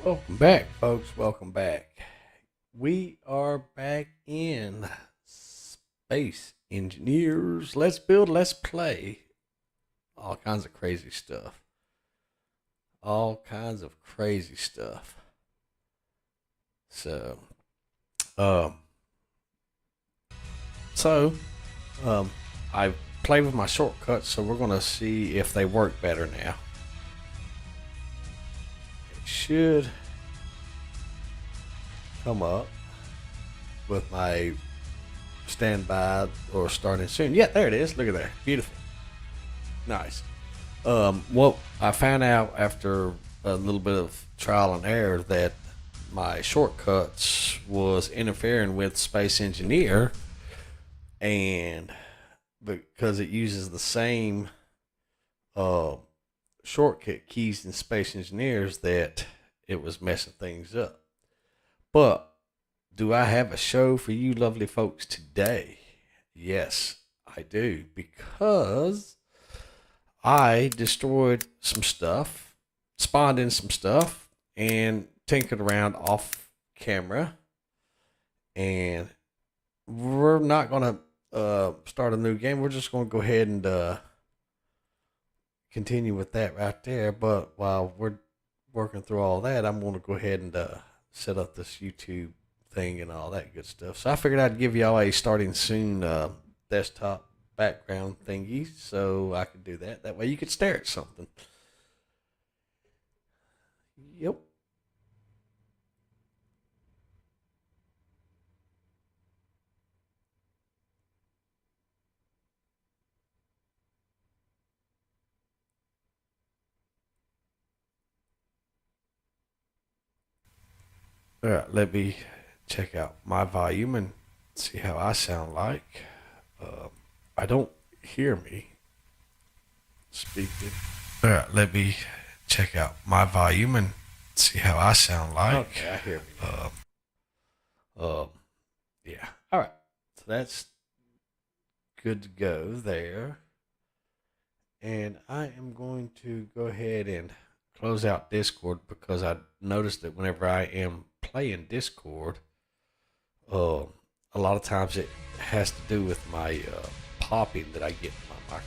Welcome back, folks. Welcome back. We are back in Space Engineers. Let's build, let's play. All kinds of crazy stuff. All kinds of crazy stuff. So, um, so, um, I played with my shortcuts, so we're gonna see if they work better now. It should come up with my standby or starting soon. Yeah, there it is. Look at that. Beautiful. Nice. What I found out after a little bit of trial and error that my shortcuts was interfering with Space Engineer, and because it uses the same uh, shortcut keys in Space Engineers, that it was messing things up. But do I have a show for you lovely folks today? Yes, I do, because I destroyed some stuff, spawned in some stuff, and tinkered around off camera. And we're not going to start a new game. We're just going to go ahead and continue with that right there. But while we're working through all that, I'm going to go ahead and set up this YouTube thing and all that good stuff. So I figured I'd give y'all a starting soon desktop background thingy so I could do that. That way you could stare at something. Yep. All right, let me check out my volume and see how I sound like. I don't hear me speaking. All right, let me check out my volume and see how I sound like. Okay, I hear me. Yeah. All right, so that's good to go there. And I am going to go ahead and close out Discord because I noticed that whenever I am playing Discord, uh, a lot of times it has to do with my popping that I get in my microphone.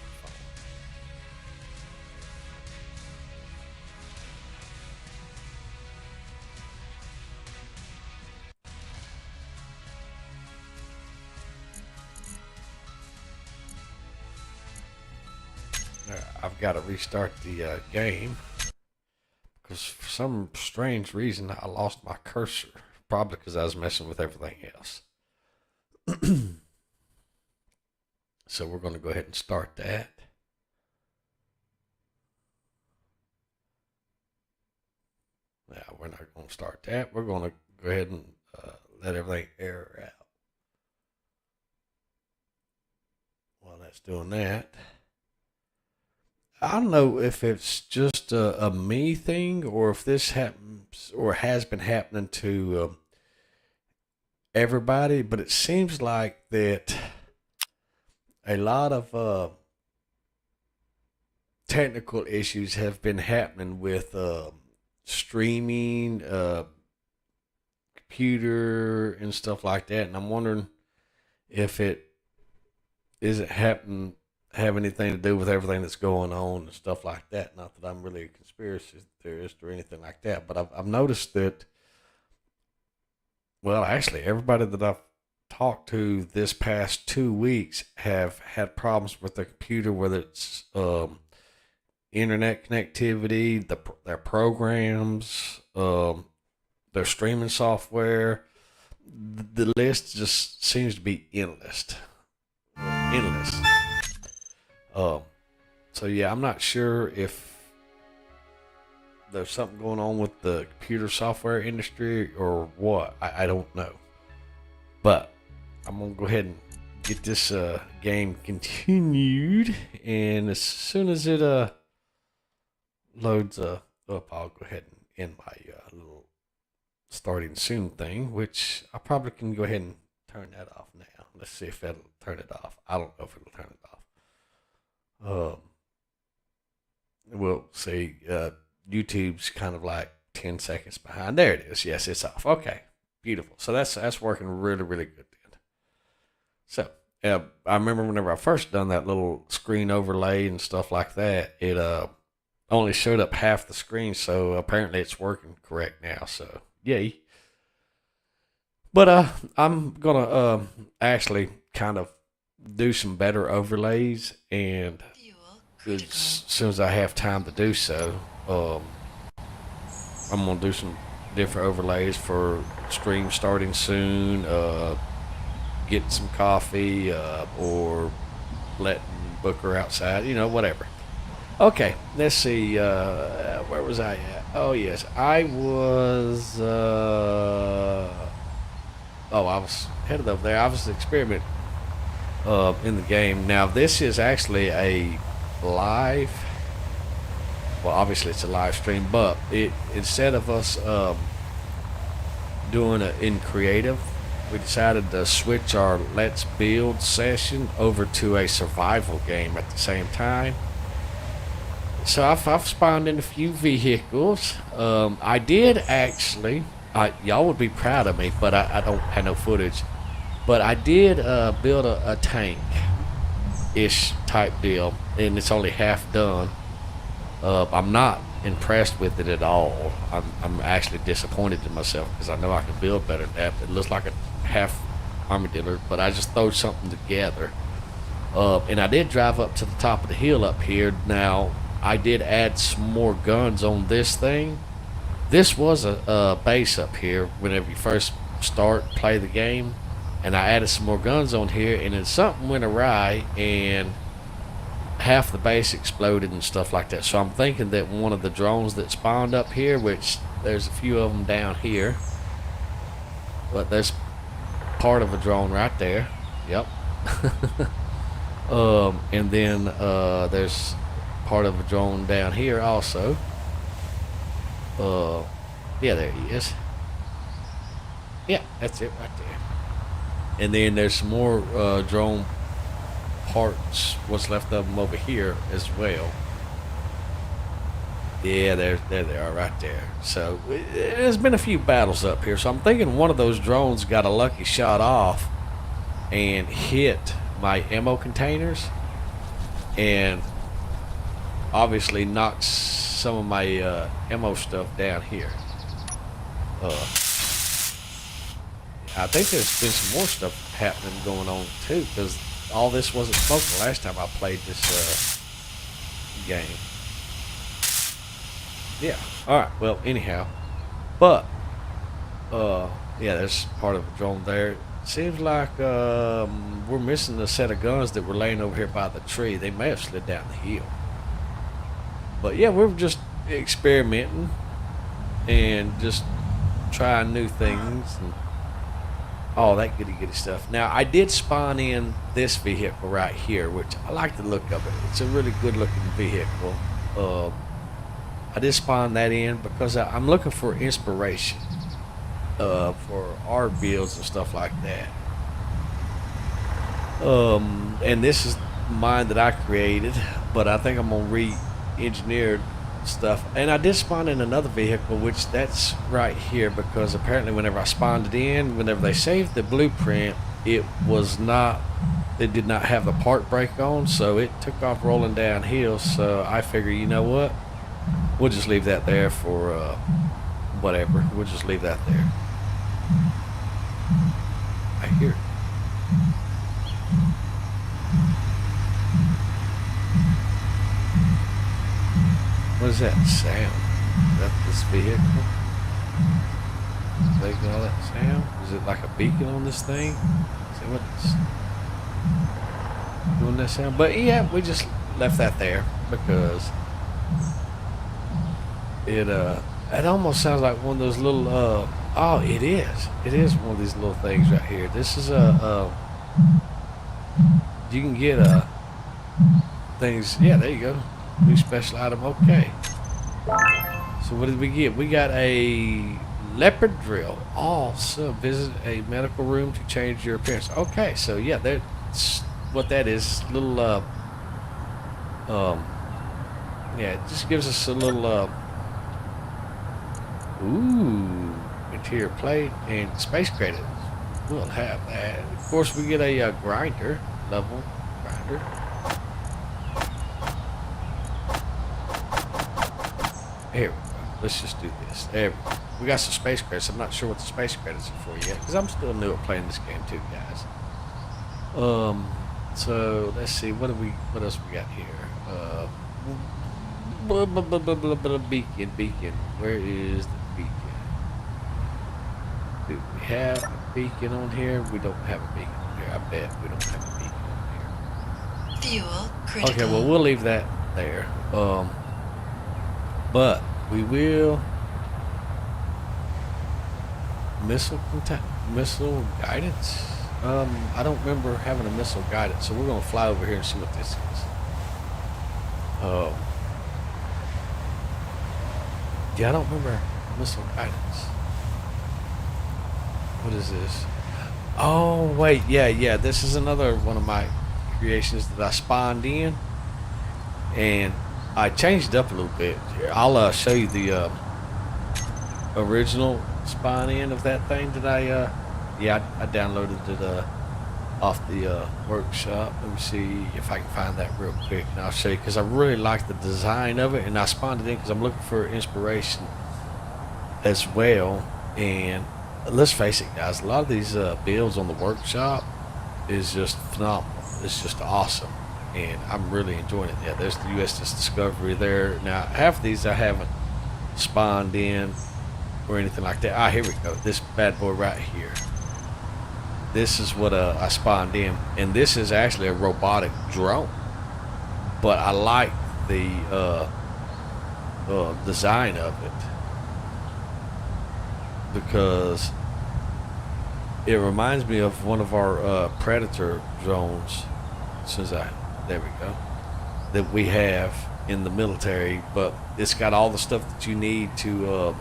I've got to restart the game because for some strange reason I lost my cursor. Probably because I was messing with everything else. So we're going to go ahead and start that. Now we're not going to start that. We're going to go ahead and let everything air out. While that's doing that, I don't know if it's just a me thing or if this happens or has been happening to everybody, but it seems like that a lot of technical issues have been happening with streaming, computer, and stuff like that. And I'm wondering if it isn't happening have anything to do with everything that's going on and stuff like that. Not that I'm really a conspiracy theorist or anything like that, but I've noticed that. Well, actually, everybody that I've talked to this past 2 weeks have had problems with their computer, whether it's internet connectivity, their programs, their streaming software. The list just seems to be endless. Endless. So yeah, I'm not sure if there's something going on with the computer software industry or what. I don't know. But I'm going to go ahead and get this game continued. And as soon as it loads up, I'll go ahead and end my little starting soon thing, which I probably can go ahead and turn that off now. Let's see if that'll turn it off. I don't know if it'll turn it off. We'll see. YouTube's kind of like 10 seconds behind. There it is. Yes, it's off. Okay, beautiful. So that's working really, really good then. So I remember whenever I first done that little screen overlay and stuff like that, it only showed up half the screen. So apparently it's working correct now. So yay. But I'm gonna actually kind of do some better overlays, and as soon as I have time to do so, I'm gonna do some different overlays for stream starting soon, getting some coffee, or letting Booker outside, whatever. Okay, let's see. Where was I at? Oh yes, I was. I was headed over there. I was experimenting in the game. Now this is actually a live. Well, obviously it's a live stream, but instead of us doing it in creative, we decided to switch our Let's Build session over to a survival game at the same time. So I've spawned in a few vehicles. I did actually. Y'all would be proud of me, but I don't have no footage. But I did build a tank-ish type deal, and it's only half done. I'm not impressed with it at all. I'm actually disappointed in myself because I know I can build better than that. It looks like a half armadillo, but I just throw something together. And I did drive up to the top of the hill up here. Now, I did add some more guns on this thing. This was a base up here whenever you first play the game, and I added some more guns on here, and then something went awry and half the base exploded and stuff like that. So I'm thinking that one of the drones that spawned up here, which there's a few of them down here, but there's part of a drone right there. Yep. And then there's part of a drone down here also. Yeah, there he is. Yeah, that's it right there. And then there's some more drone parts, what's left of them over here as well. Yeah, there they are right there. So there's been a few battles up here. So I'm thinking one of those drones got a lucky shot off and hit my ammo containers, and obviously knocked some of my ammo stuff down here. I think there's been some more stuff happening going on too, because all this wasn't smoking last time I played this game. Yeah. All right. Well, anyhow, but yeah, there's part of a drone there. Seems like we're missing a set of guns that were laying over here by the tree. They may have slid down the hill. But yeah, we're just experimenting and just trying new things and all that goody stuff. Now, I did spawn in this vehicle right here, which I like the look of it. It's a really good looking vehicle. I did spawn that in because I'm looking for inspiration for our builds and stuff like that. And this is mine that I created, but I think I'm gonna re-engineer stuff. And I did spawn in another vehicle, which that's right here, because apparently whenever I spawned it in, whenever they saved the blueprint, it did not have the part brake on, so it took off rolling downhill. So I figure, you know what, we'll just leave that there for whatever. We'll just leave that there. I hear it. What is that sound? Is that this vehicle? Is making all that sound? Is it like a beacon on this thing? Is that what's doing that sound? But yeah, we just left that there because it almost sounds like one of those little oh, it is one of these little things right here. This is you can get things. Yeah, there you go. New special item. Okay. So what did we get? We got a leopard drill. Awesome. Visit a medical room to change your appearance. Okay, so yeah, that's what that is. Little yeah, it just gives us a little Ooh, interior plate and space credits. We'll have that. Of course, we get a grinder, level grinder. Here we go. Let's just do this. There we go. We got some space credits. I'm not sure what the space credits are for yet, because I'm still new at playing this game too, guys. So let's see. What else we got here? Beacon. Where is the beacon? Do we have a beacon on here? We don't have a beacon on here. I bet we don't have a beacon on here. Fuel critical. Okay, well we'll leave that there. But we will missile guidance. I don't remember having a missile guidance, so we're gonna fly over here and see what this is. Yeah, I don't remember missile guidance. What is this? Oh wait, yeah. This is another one of my creations that I spawned in, and I changed it up a little bit. Here, I'll show you the original spawn in of that thing that I downloaded it off the workshop. Let me see if I can find that real quick, and I'll show you, because I really like the design of it, and I spawned it in because I'm looking for inspiration as well. And let's face it, guys, a lot of these builds on the workshop is just phenomenal. It's just awesome, and I'm really enjoying it. Yeah, there's the USS Discovery there. Now, half of these I haven't spawned in or anything like that. Ah, here we go. This bad boy right here. This is what I spawned in, and this is actually a robotic drone. But I like the design of it, because it reminds me of one of our Predator drones. There we go, that we have in the military, but it's got all the stuff that you need to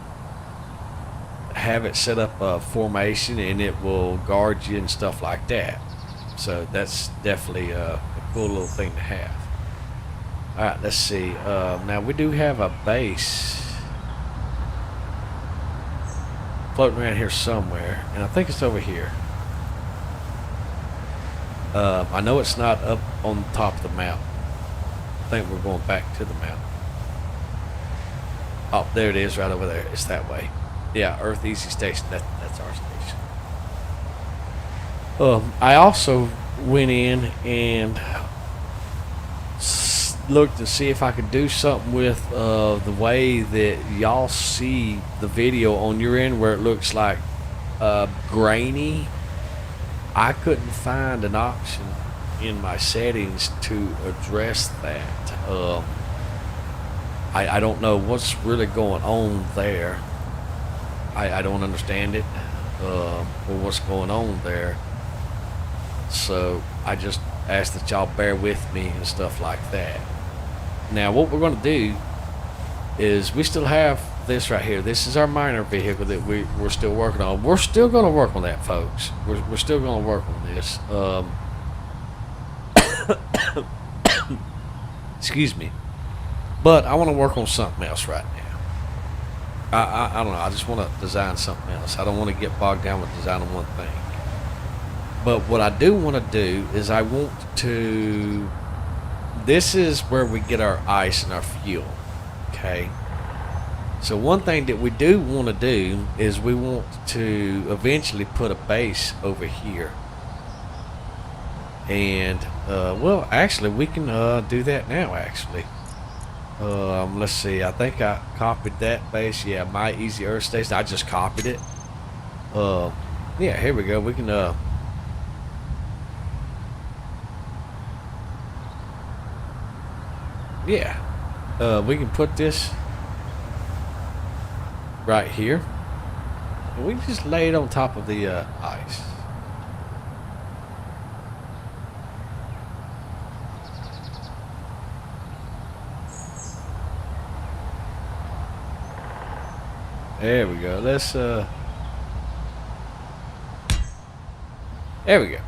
have it set up a formation, and it will guard you and stuff like that. So that's definitely a cool little thing to have. All right, let's see. Now we do have a base floating around here somewhere, and I think it's over here. I know it's not up on top of the mountain. I think we're going back to the mountain. Oh, there it is, right over there. It's that way. Yeah, Earth Easy Station. That's our station. I also went in and looked to see if I could do something with the way that y'all see the video on your end, where it looks like grainy. I couldn't find an option in my settings to address that. I don't know what's really going on there. I don't understand it, or what's going on there. So I just ask that y'all bear with me and stuff like that. Now what we're going to do is, we still have this right here. This is our miner vehicle that we're still working on. We're still going to work on that, folks. We're still going to work on this. Excuse me. But I want to work on something else right now. I don't know. I just want to design something else. I don't want to get bogged down with designing one thing. But what I do want to do is, I want to... This is where we get our ice and our fuel. Okay? So one thing that we do want to do is, we want to eventually put a base over here. And, well, actually, we can do that now, actually. Let's see. I think I copied that base. Yeah, my Easy Earth Station. I just copied it. Yeah, here we go. We can yeah, we can put this right here, and we can just lay it on top of the ice. There we go. Let's there we go.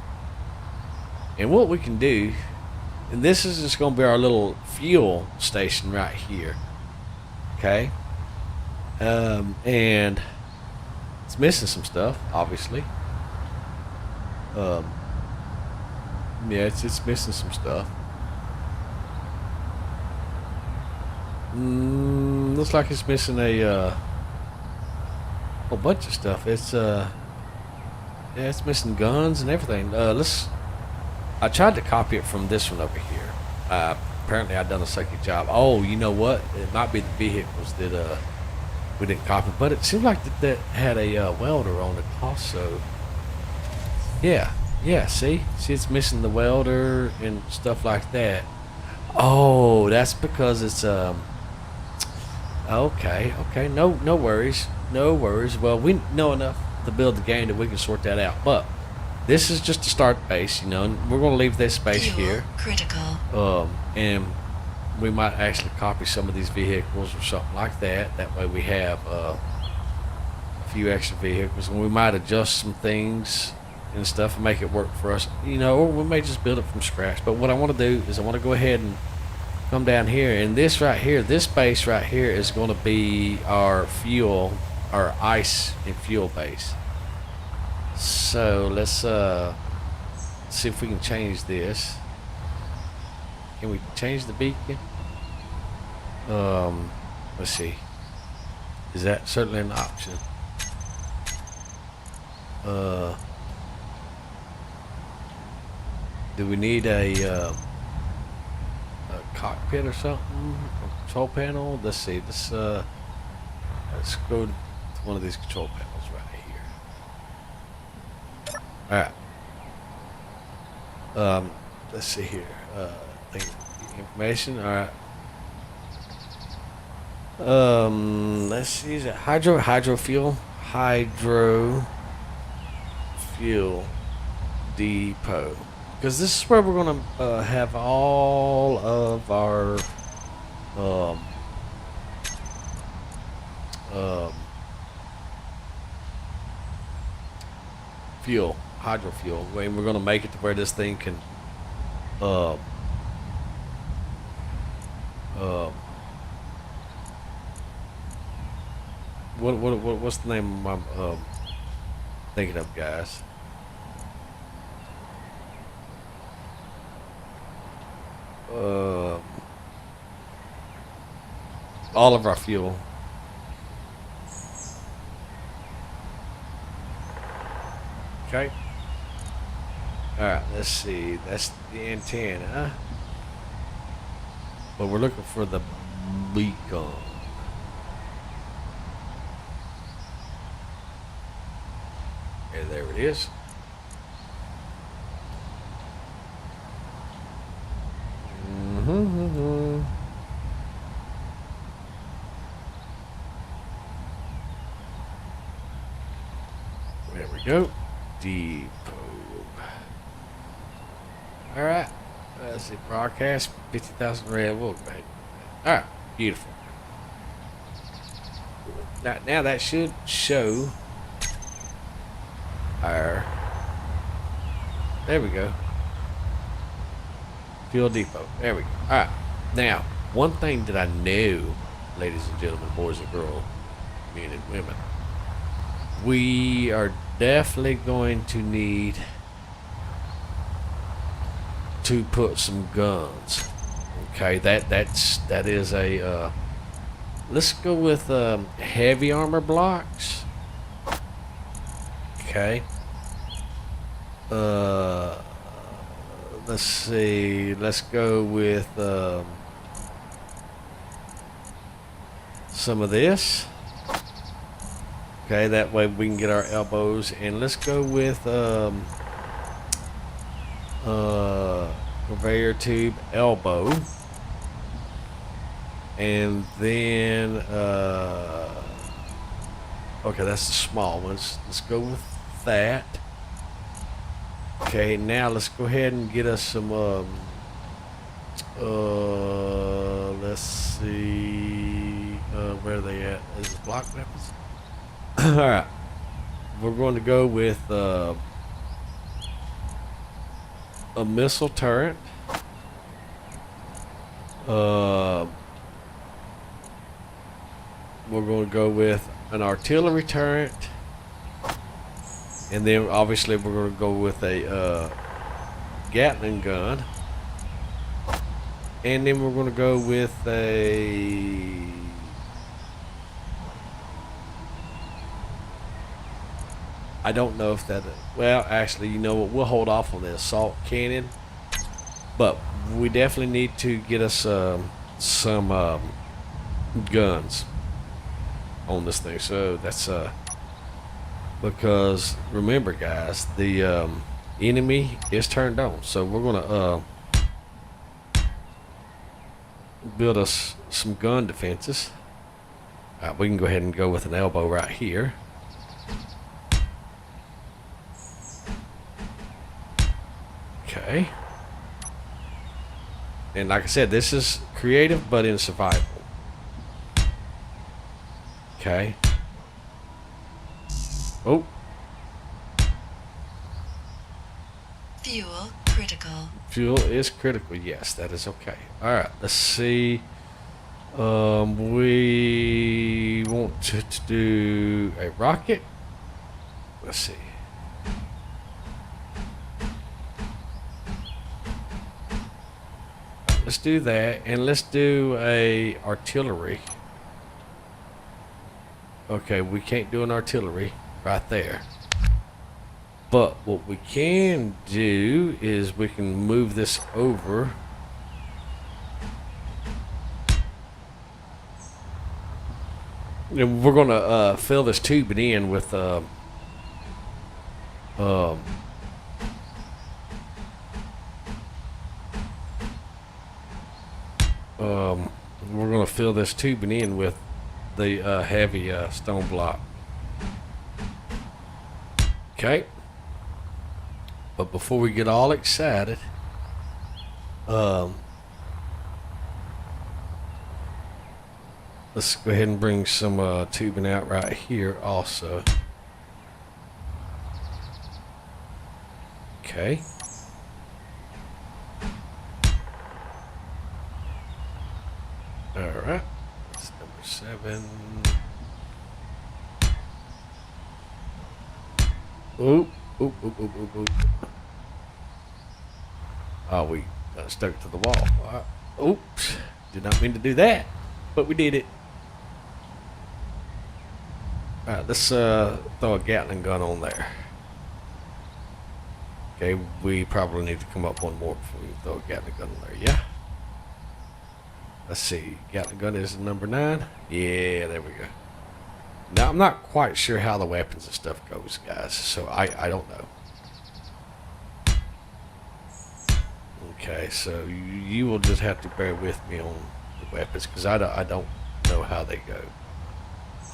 And what we can do, and this is just going to be our little fuel station right here. Okay? And it's missing some stuff, obviously. Um, yeah, it's missing some stuff. Looks like it's missing a whole bunch of stuff. Yeah, it's missing guns and everything. I tried to copy it from this one over here. Apparently, I done a sucky job. Oh, you know what? It might be the vehicles that we didn't copy, but it seemed like that had a welder on it also. Yeah, yeah. See, it's missing the welder and stuff like that. Oh, that's because it's Okay, okay. No worries, no worries. Well, we know enough to build the game that we can sort that out. But this is just a start base, you know. And we're gonna leave this space Fuel here. critical. And we might actually copy some of these vehicles or something like that. That way we have a few extra vehicles, and we might adjust some things and stuff and make it work for us, you know. Or we may just build it from scratch. But what I want to do is I want to go ahead and come down here, and this right here, this base right here is going to be our fuel, our ice and fuel base. So let's see if we can change this. Can we change the beacon? Let's see. Is that certainly an option? Do we need a cockpit or something? A control panel? Let's see. Let's go to one of these control panels right here. All right. Let's see here. Information. All right. Let's see. Is it hydro fuel depot? Because this is where we're gonna have all of our fuel, hydro fuel. And we're gonna make it to where this thing can uh, what's the name I'm thinking of, guys? All of our fuel. Okay. All right. Let's see. That's the antenna. But we're looking for the beacon. Okay, there it is. There we go. Depot. All right. Let's see. Broadcast 50,000 red. We'll go ahead. All right. Beautiful. Now that should show our. There we go. Fuel depot. There we go. All right. Now, one thing that I know, ladies and gentlemen, boys and girls, men and women, we are definitely going to need to put some guns. Okay, that is a. Let's go with heavy armor blocks. Okay. Let's see. Let's go with some of this. Okay, that way we can get our elbows. And let's go with conveyor tube elbow. And then okay, that's the small ones. Let's go with that. Okay, now let's go ahead and get us some let's see, where are they at? Is it block weapons? Alright, we're going to go with a missile turret, we're going to go with an artillery turret. And then obviously we're going to go with a Gatling gun. And then we're going to go with a... I don't know if that... Well, actually, you know what? We'll hold off on the assault cannon. But we definitely need to get us some guns on this thing. So that's... because remember, guys, the enemy is turned on. So we're going to... build us some gun defenses. We can go ahead and go with an elbow right here. Okay. And like I said, this is creative but in survival. Okay. Oh. Fuel critical. Fuel is critical. Yes, that is okay. All right. Let's see. We want to do a rocket. Let's see. Let's do that, and let's do a artillery. Okay, we can't do an artillery right there. But what we can do is we can move this over. And we're gonna fill this tubing in with we're gonna fill this tubing in with the heavy stone block. Okay. But before we get all excited, let's go ahead and bring some tubing out right here also. Okay. All right. That's number 7. Oop, oop, oop, oop, oop, oop. Oh, we got stuck to the wall. Oops. Did not mean to do that, but we did it. All right, let's throw a Gatling gun on there. Okay, we probably need to come up one more before we throw a Gatling gun on there. Yeah. Let's see. Gatling gun is number 9. Yeah, there we go. Now, I'm not quite sure how the weapons and stuff goes, guys, so I don't know. Okay, so you will just have to bear with me on the weapons, because I don't know how they go,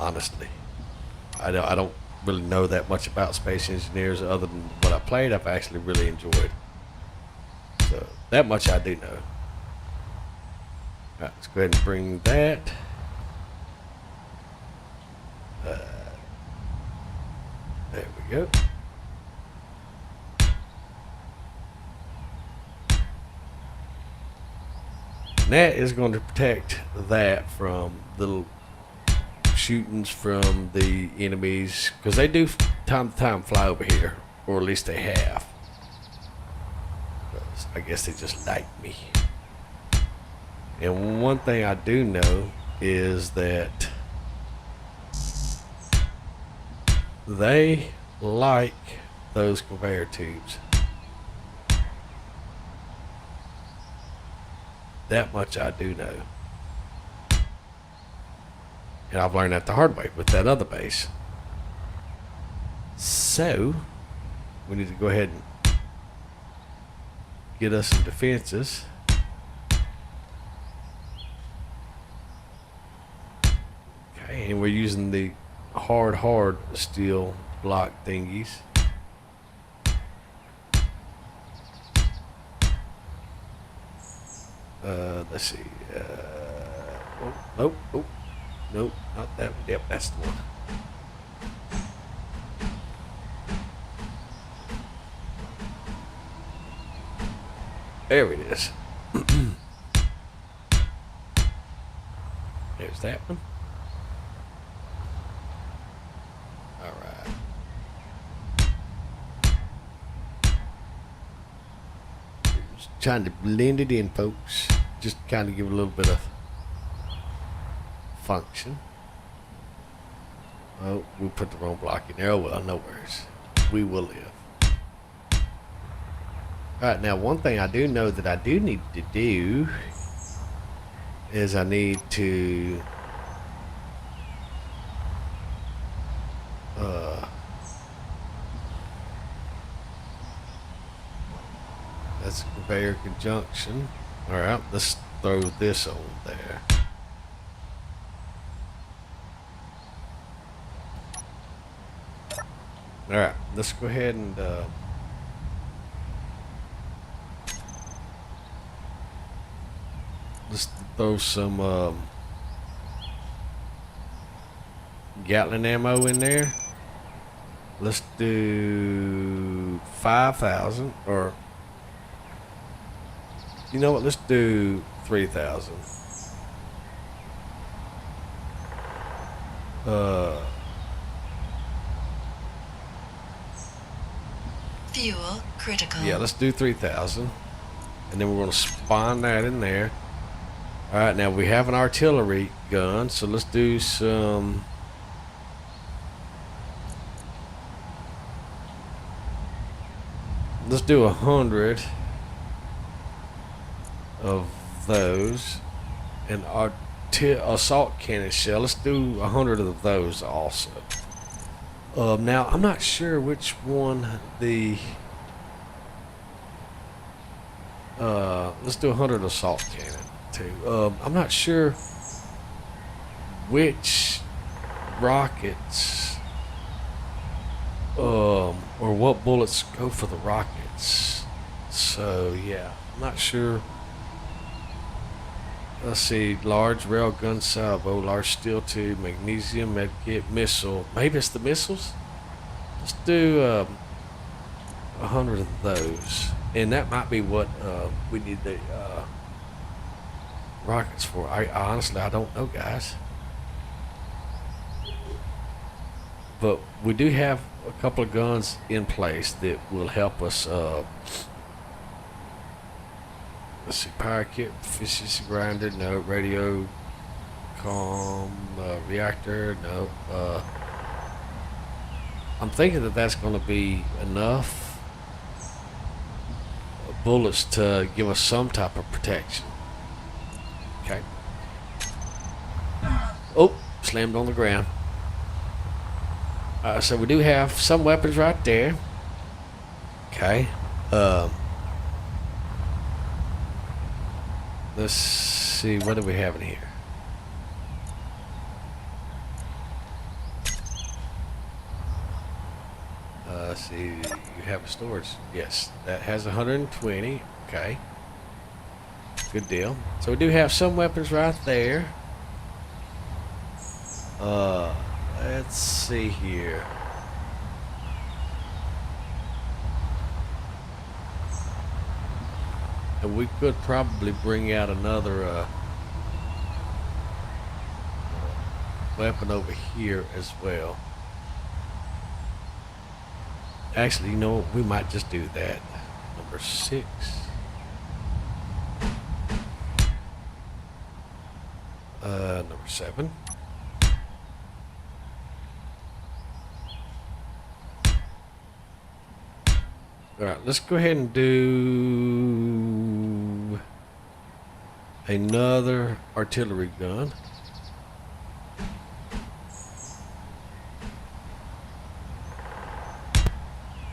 honestly. I don't really know that much about Space Engineers other than what I played. I've actually really enjoyed. So, that much I do know. All right, let's go ahead and bring that. There we go. And that is going to protect that from the shootings from the enemies, because they do time to time fly over here, or at least they have. I guess they just like me. And one thing I do know is that they like those conveyor tubes. That much I do know. And I've learned that the hard way with that other base. So, we need to go ahead and get us some defenses. Okay, and we're using the hard steel block thingies. Let's see. Nope. Nope, not that one. Yep, that's the one. There it is. There's that one. trying to blend it in, folks. Just kind of give a little bit of function. Oh, we put the wrong block in there. Oh, well, no worries. We will live. Alright, now one thing I do know that I do need to do is I need to that's a conveyor conjunction. Alright, let's throw this on there. Alright, let's go ahead and let's throw some Gatling ammo in there. Let's do 5,000, or you know what? Let's do 3,000. Fuel critical. Yeah, let's do 3,000, and then we're going to spawn that in there. All right, now we have an artillery gun, so let's do some. Let's do 100 of those, and our assault cannon shell. Let's do 100 of those also. Now I'm not sure which one the. Let's do 100 assault cannon too. I'm not sure which rockets. Or what bullets go for the rockets. So yeah, I'm not sure. Let's see, large railgun salvo, large steel tube, magnesium medkit, missile. Maybe it's the missiles. Let's do 100 of those, and that might be what we need the rockets for. I honestly, I don't know, guys. But we do have a couple of guns in place that will help us. Let's see, power kit, efficiency grinder, no. Radio comm, reactor, no. I'm thinking that that's going to be enough bullets to give us some type of protection. Okay. Oh, slammed on the ground. So we do have some weapons right there. Okay. Let's see, what do we have in here? Let's see, you have a storage. Yes, that has 120. Okay. Good deal. So we do have some weapons right there. Let's see here. And we could probably bring out another weapon over here as well. Actually, you know what? We might just do that. Number 6. Number 7. Alright, let's go ahead and do another artillery gun.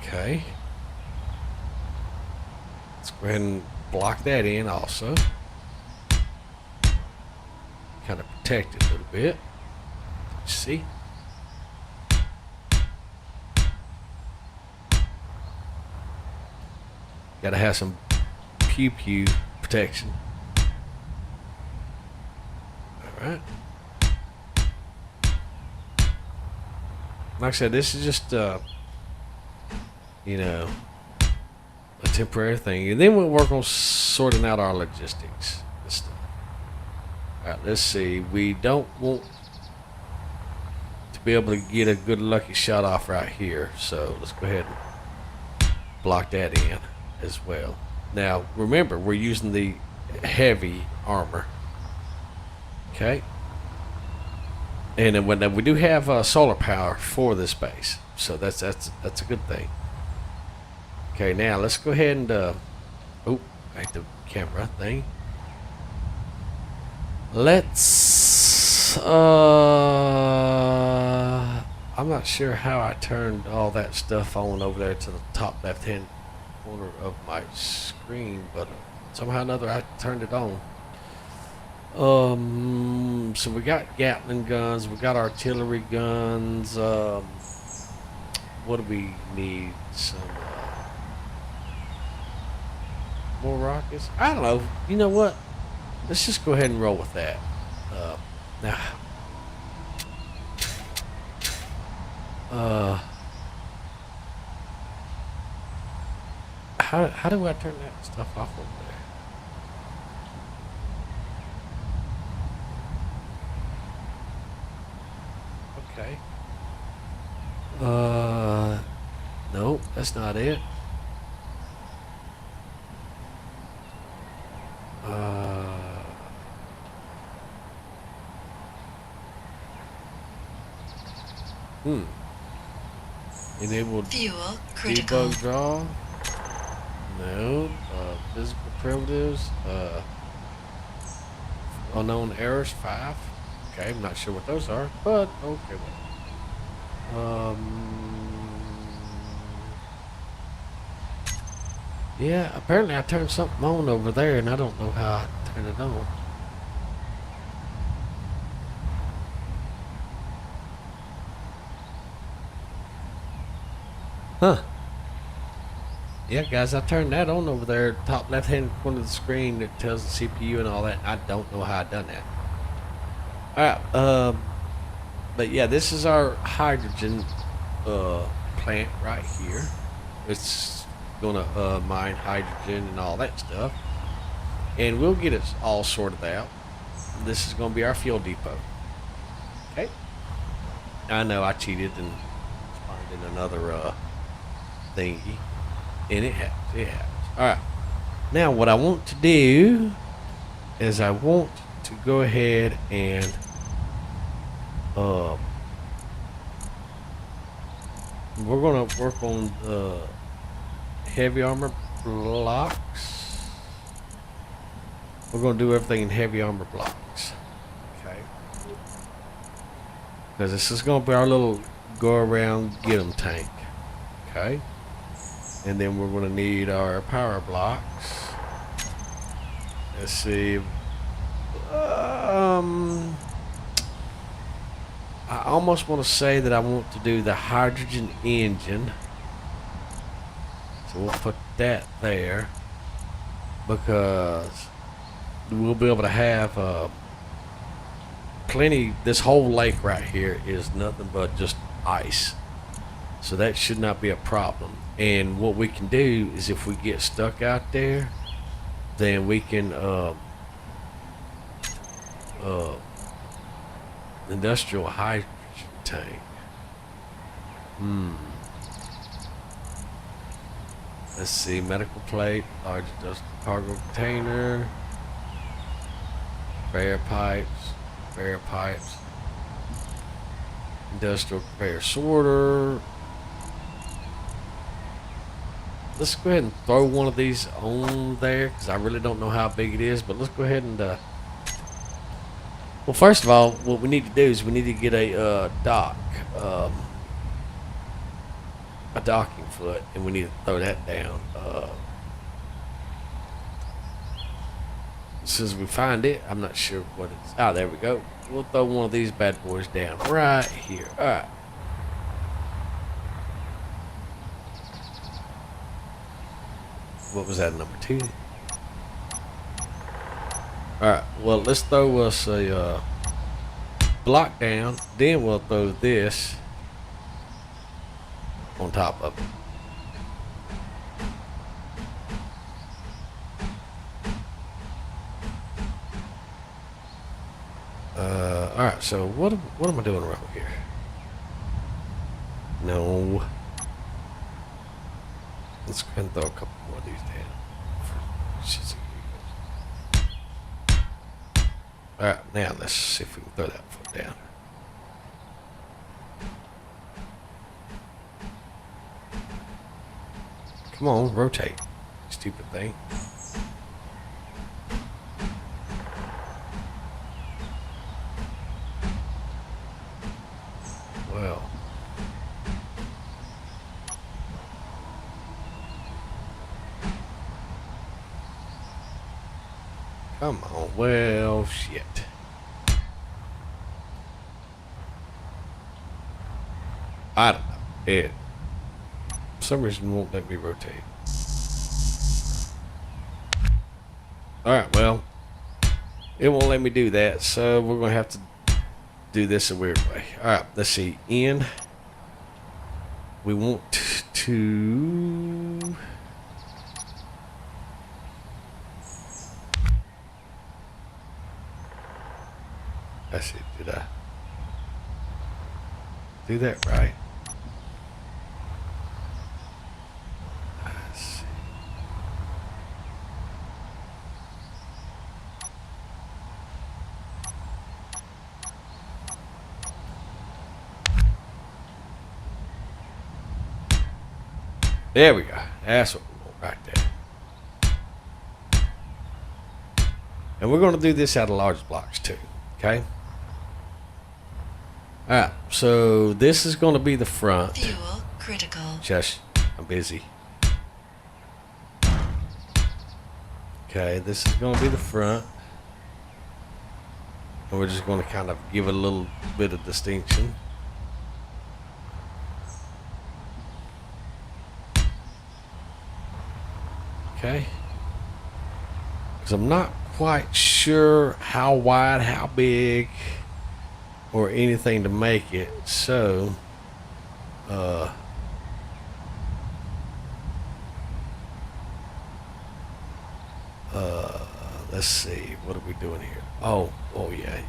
Okay. Let's go ahead and block that in also. Kind of protect it a little bit. See? Gotta have some pew-pew protection. Alright. Like I said, this is just, you know, a temporary thing. And then we'll work on sorting out our logistics and stuff. Alright, let's see. We don't want to be able to get a good lucky shot off right here. So let's go ahead and block that in as well. Now, remember, we're using the heavy armor. Okay. And then when we do have solar power for this base, so that's a good thing. Okay, now let's go ahead and oh, back the camera thing. Let's I'm not sure how I turned all that stuff on over there to the top left hand corner of my screen, but somehow or another I turned it on. So we got Gatling guns, we got artillery guns. What do we need? Some more rockets? I don't know. You know what? Let's just go ahead and roll with that. Now, how do I turn that stuff off over there? Okay. Nope, that's not it. Enabled Fuel critical. debug draw. No. Physical primitives. Unknown errors 5. Okay, I'm not sure what those are, but okay. Yeah, apparently I turned something on over there, and I don't know how I turned it on. Huh. Yeah, guys, I turned that on over there, top left-hand corner of the screen that tells the CPU and all that. I don't know how I done that. All right, but yeah, this is our hydrogen plant right here. It's gonna mine hydrogen and all that stuff, and we'll get it all sorted out. This is gonna be our fuel depot. Okay. I know I cheated and spawned in another thingy, and it happens. It happens. All right. Now, what I want to do is I want to go ahead and we're gonna work on heavy armor blocks. We're gonna do everything in heavy armor blocks. Okay. Because this is gonna be our little go around get 'em tank. Okay. And then we're gonna need our power blocks. Let's see. I almost want to say that I want to do the hydrogen engine. So we'll put that there because we'll be able to have plenty. This whole lake right here is nothing but just ice. So that should not be a problem. And what we can do is if we get stuck out there, then we can industrial hydrogen tank. Let's see, medical plate, large industrial cargo container, conveyor pipes, industrial conveyor sorter. Let's go ahead and throw one of these on there because I really don't know how big it is, but let's go ahead and well, first of all, what we need to do is we need to get a dock, a docking foot, and we need to throw that down. As soon as we find it, I'm not sure what it's. Ah, there we go. We'll throw one of these bad boys down right here. All right. What was that, number 2? Alright, well, let's throw us a block down, then we'll throw this on top of it. Alright, so what am I doing around here? No. Let's go ahead and throw a couple more of these down. shits and giggles. Alright, now let's see if we can throw that foot down. Come on, rotate. Stupid thing. Well. Come on. Well, shit. I don't know. It, for some reason, won't let me rotate. Alright, well, it won't let me do that, so we're going to have to do this a weird way. Alright, let's see. In. We want to... I see. Did I do that right? Let's see. There we go. That's what we want right there. And we're going to do this out of large blocks too. Okay? Alright, so this is going to be the front. Fuel critical. Shush, I'm busy. Okay, this is going to be the front. And we're just going to kind of give it a little bit of distinction. Okay. Because I'm not quite sure how wide, how big, or anything to make it. So, let's see. What are we doing here? Oh, yeah.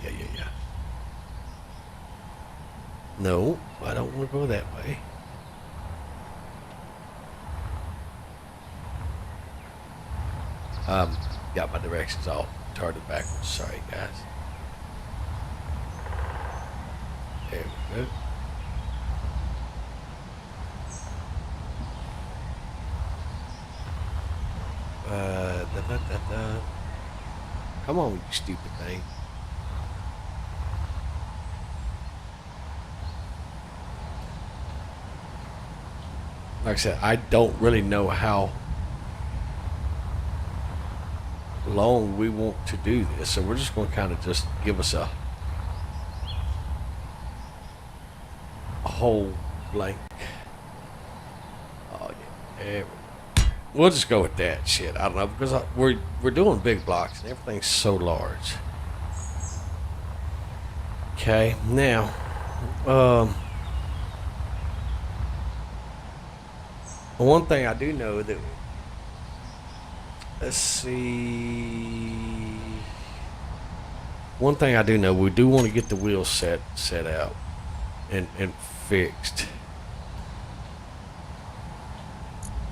No, I don't want to go that way. Got my directions all retarded backwards. Sorry, guys. There we go. Come on, you stupid thing. Like I said, I don't really know how long we want to do this, so we're just going to kind of just give us a whole blank. Oh yeah, there we go. We'll just go with that shit. I don't know, because we're doing big blocks and everything's so large. Okay, now one thing I do know that, let's see. One thing I do know, we do want to get the wheels set out and fixed.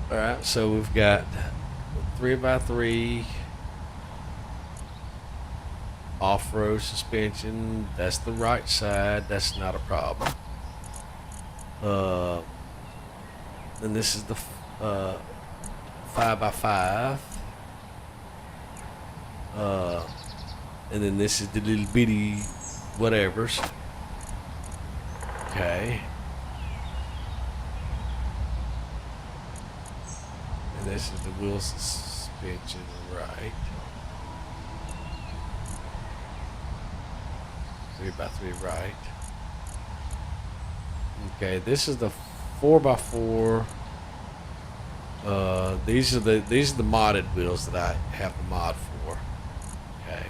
All right, so we've got 3x3 off-road suspension. That's the right side. That's not a problem. Then this is the 5x5. And then this is the little bitty whatevers. Okay. And this is the wheel suspension, right? 3x3 right. Okay, this is the 4x4. These are the modded wheels that I have the mod for. Okay.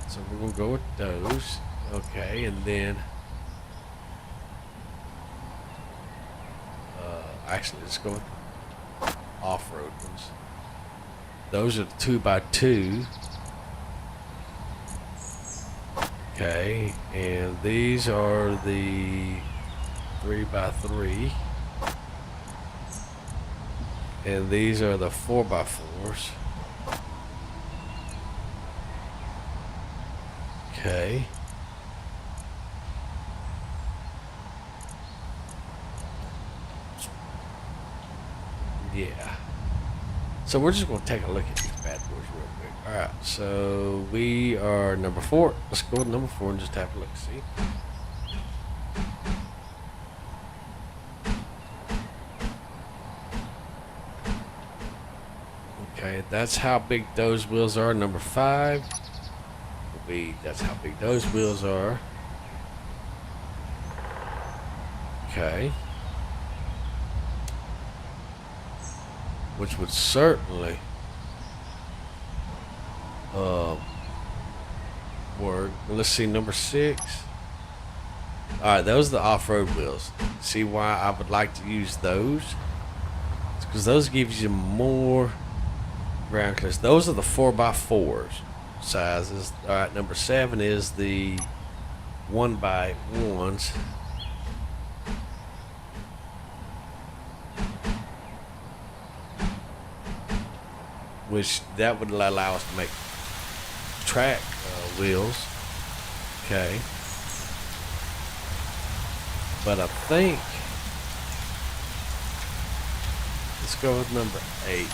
So we're gonna go with those. Okay, and then actually let's go with off-road ones. Those are the 2x2. Okay, and these are the 3x3. And these are the 4x4s. Okay. Yeah. So we're just going to take a look at these bad boys real quick. Alright, so we are number 4. Let's go with number 4 and just have a look. See? Okay, that's how big those wheels are. Number 5. That's how big those wheels are. Okay. Which would certainly work. Let's see, number 6. Alright, those are the off-road wheels. See why I would like to use those? It's because those gives you more ground clearance. Those are the 4x4s sizes. Alright, number 7 is the 1x1s. Which that would allow us to make track wheels. Okay. But I think let's go with number 8.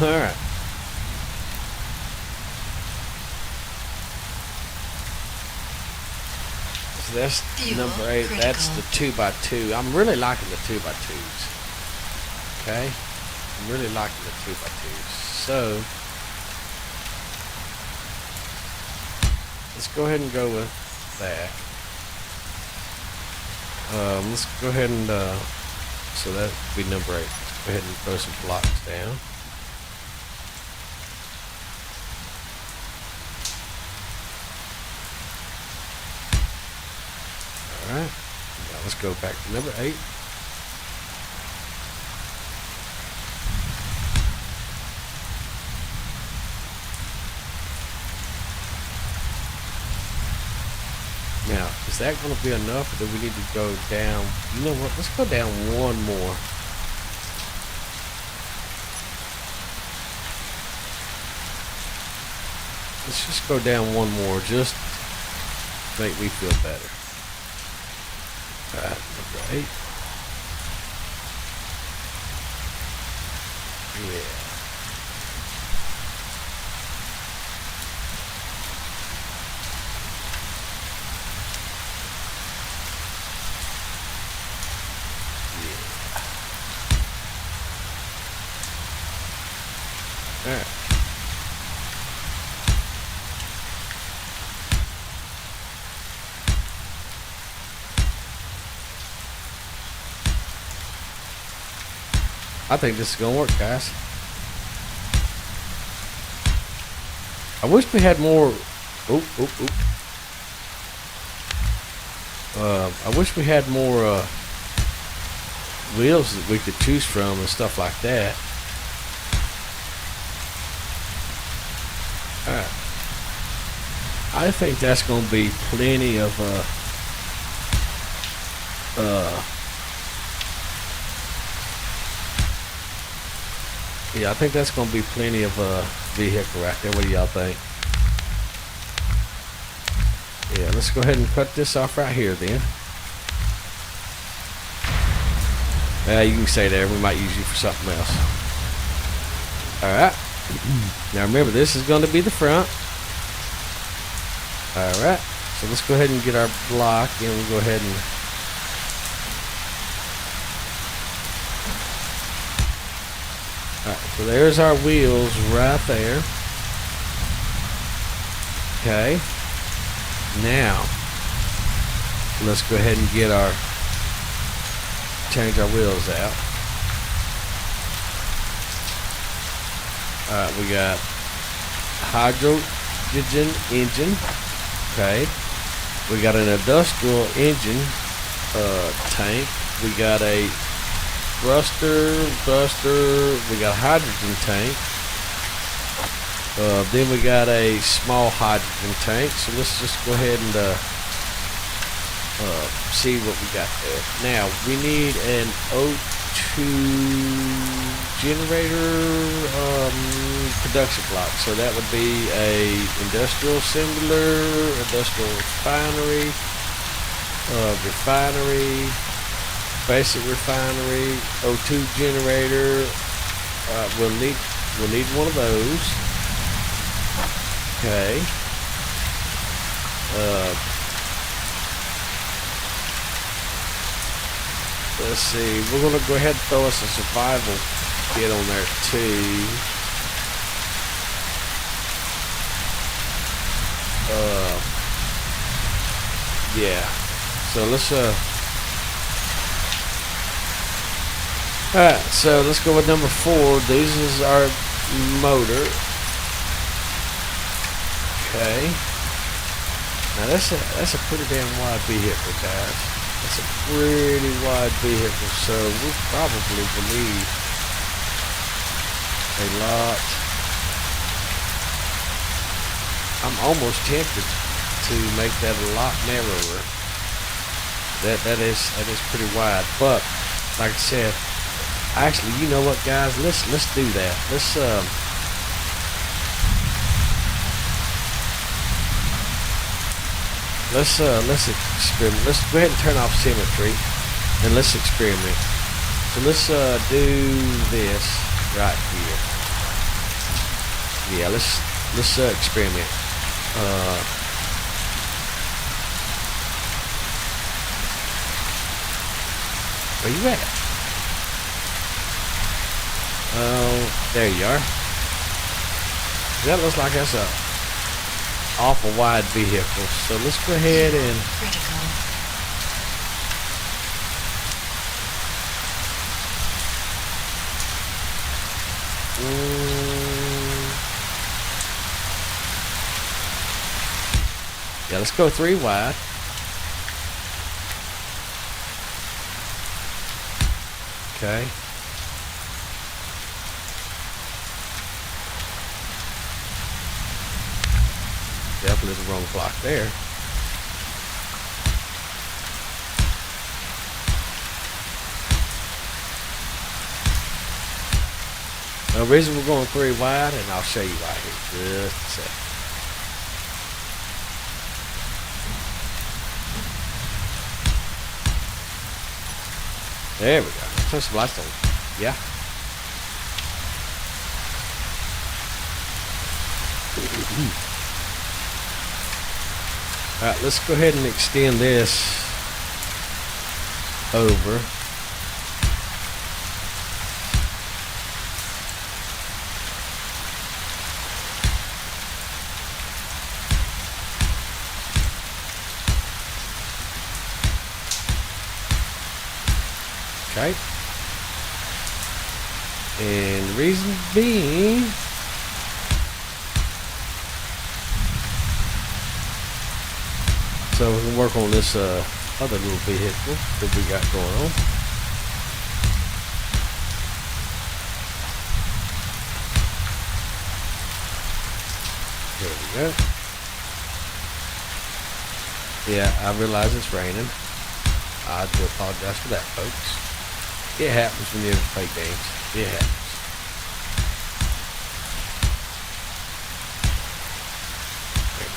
All right. So that's Fuel number 8. critical. That's the 2x2. I'm really liking the 2x2s. Okay. I'm really liking the 2x2s. So let's go ahead and go with that. Let's go ahead and so that would be number 8. Let's go ahead and throw some blocks down. Alright, now let's go back to number 8. Now, is that going to be enough, or do we need to go down? You know what, let's go down one more. Let's just go down one more, just to make me feel better. Alright, number 8. Yeah. Yeah. Alright. I think this is gonna work, guys. I wish we had more. I wish we had more wheels that we could choose from and stuff like that. Alright. I think that's gonna be plenty of yeah, I think that's going to be plenty of vehicle right there. What do y'all think? Yeah, let's go ahead and cut this off right here then. You can stay there. We might use you for something else. Alright. Now remember, this is going to be the front. Alright. So let's go ahead and get our block and we'll go ahead and so there's our wheels right there. Okay. Now, let's go ahead and change our wheels out. Alright, we got hydrogen engine. Okay. We got an industrial engine tank. We got a thruster. We got a hydrogen tank. Then we got a small hydrogen tank. So let's just go ahead and see what we got there. Now we need an O2 generator production block. So that would be a industrial assembler, industrial refinery, basic refinery, O2 generator. We'll need one of those. Okay. Let's see. We're gonna go ahead and throw us a survival kit on there too. Yeah. So let's alright, so let's go with number 4. This is our motor. Okay. Now that's a pretty damn wide vehicle, guys. That's a pretty wide vehicle, so we probably will need a lot. I'm almost tempted to make that a lot narrower. That is pretty wide, but like I said, actually, you know what, guys? Let's do that. Let's experiment. Let's go ahead and turn off symmetry, and let's experiment. So let's do this right here. Yeah, let's experiment. Where you at? Oh, there you are. That looks like that's a awful wide vehicle. So let's go ahead and Critical. Yeah, let's go 3 wide. Okay. Definitely the wrong block there. The reason we're going 3 wide, and I'll show you right here just a second. There we go. Turn some lights on. Yeah. Alright, let's go ahead and extend this over. Okay. And the reason being, so we can work on this other little vehicle that we got going on. There we go. Yeah, I realize it's raining. I do apologize for that, folks. It happens when you're in fake games. It happens.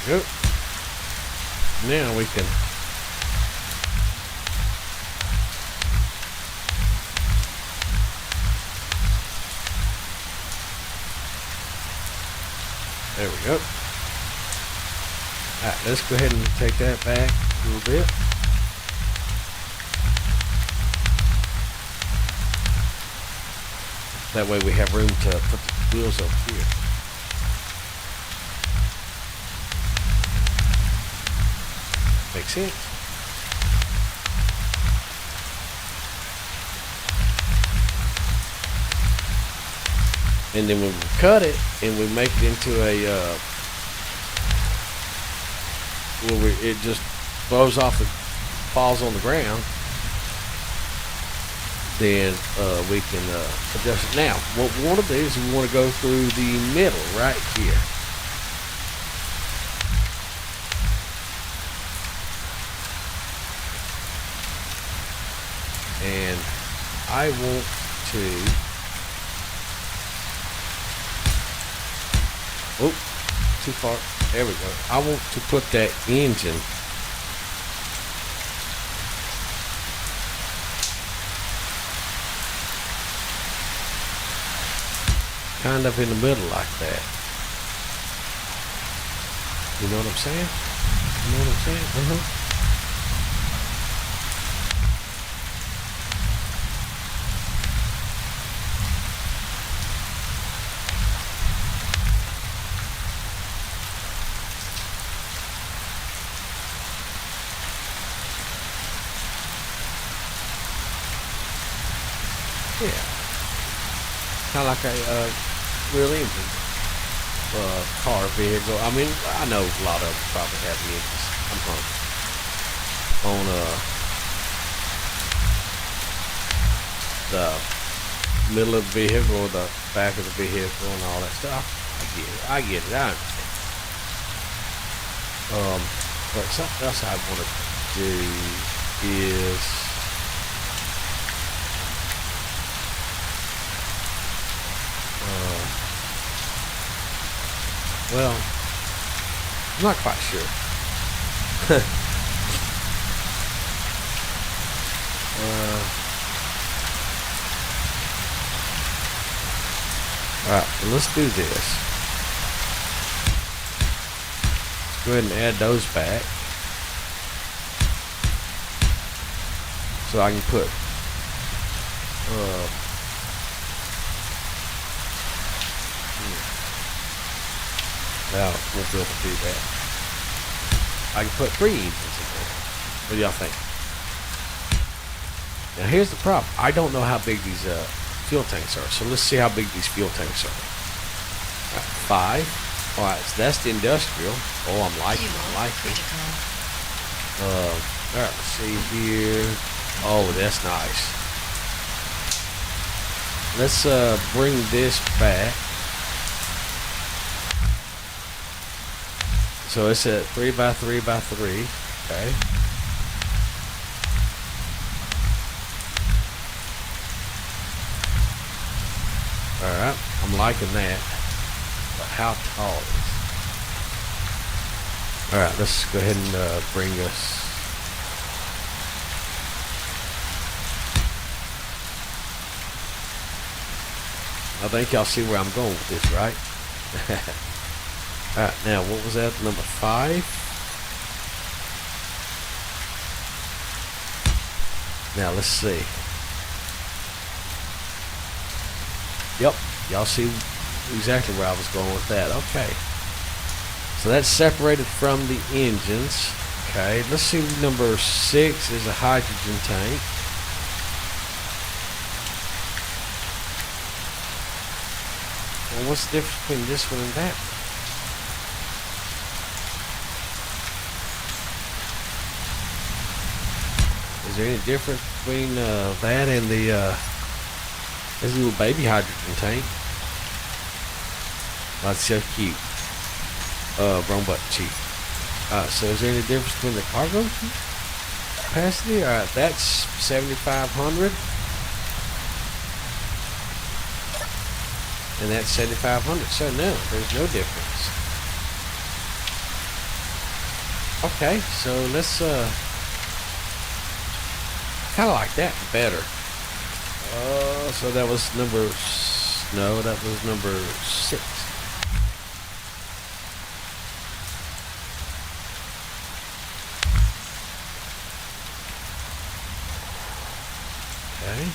There we go. Now we can there we go. Alright, let's go ahead and take that back a little bit. That way we have room to put the wheels up here. Makes sense. And then when we cut it and we make it into a it just blows off and falls on the ground, then we can adjust it. Now, what we want to do is we want to go through the middle right here. And I want to, oh, too far. There we go. I want to put that engine kind of in the middle like that. You know what I'm saying? You know what I'm saying? Yeah. Kind of like a real engine. Car, vehicle. I mean, I know a lot of them probably have engines. I'm on the middle of the vehicle or the back of the vehicle and all that stuff. I get it. I understand. But something else I want to do is well, I'm not quite sure. Alright, so let's do this. Let's go ahead and add those back. So I can put now we'll be able to do that. I can put 3 engines in there. What do y'all think? Now here's the problem. I don't know how big these fuel tanks are. So let's see how big these fuel tanks are. Right, 5. Alright, so that's the industrial. Oh, I'm liking it. I like it. Alright, let's see here. Oh, that's nice. Let's bring this back. So it's at 3x3x3. Okay. Alright, I'm liking that. But how tall is it? Alright, let's go ahead and bring us. I think y'all see where I'm going with this, right? Alright, now what was that? Number 5. Now let's see. Yep, y'all see exactly where I was going with that. Okay. So that's separated from the engines. Okay, let's see, number 6 is a hydrogen tank. Well, what's the difference between this one and that one? Is there any difference between that and the this little baby hydrogen tank? That's so cute. Wrong button, cheap. So is there any difference between the cargo capacity? Alright, that's 7,500. And that's 7,500. So no, there's no difference. Okay, so let's kind of like that better. So that was number that was number 6. Okay.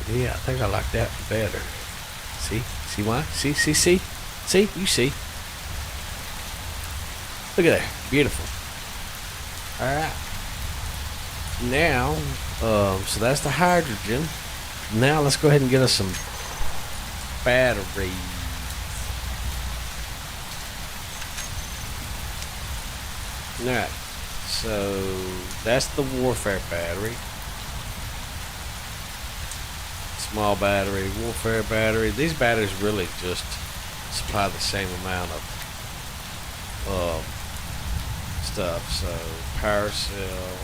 Yeah, I think I like that better. See why? See? You see? Look at that. Beautiful. All right. Now, so that's the hydrogen. Now let's go ahead and get us some batteries. All right. So that's the warfare battery. Small battery, warfare battery. These batteries really just supply the same amount of stuff. So power cell.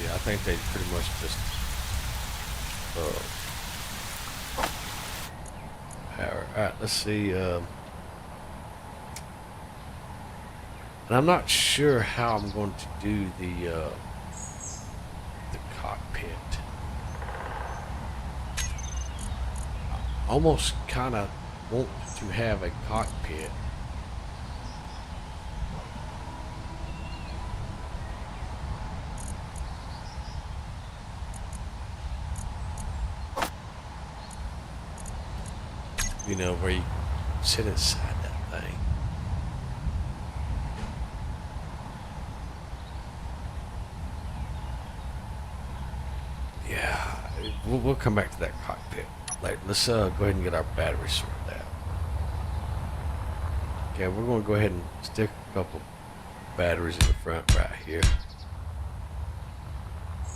Yeah, I think they pretty much just power. All right, let's see. And I'm not sure how I'm going to do the cockpit. I almost kind of want to have a cockpit. You know, where you sit inside that thing. Yeah, we'll come back to that cockpit later. Let's go ahead and get our battery sorted out. Okay, we're going to go ahead and stick a couple batteries in the front right here.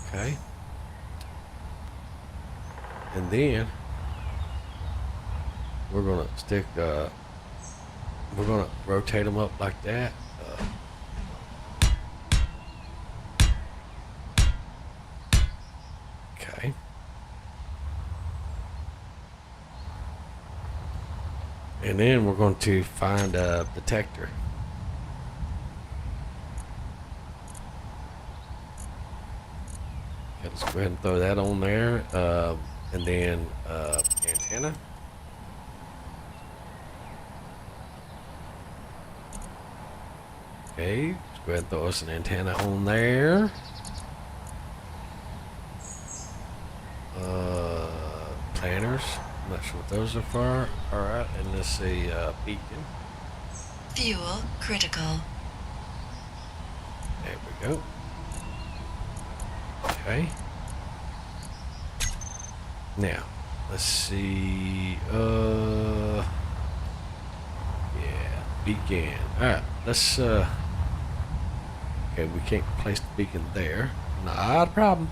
Okay. And then we're going to stick, we're going to rotate them up like that. Okay. And then we're going to find a detector. Okay, let's go ahead and throw that on there. And then antenna. Okay, let's go ahead and throw us an antenna on there. Planners. I'm not sure what those are for. Alright, and let's see, beacon. Fuel critical. There we go. Okay. Now, let's see, yeah, beacon. Alright, let's, okay, we can't place the beacon there. Not a problem.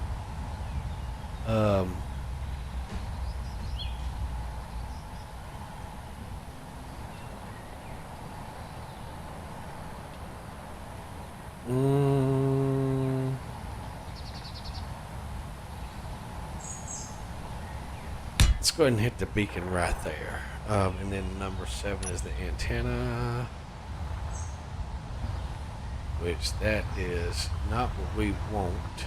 Let's go ahead and hit the beacon right there. And then number 7 is the antenna, which that is not what we want.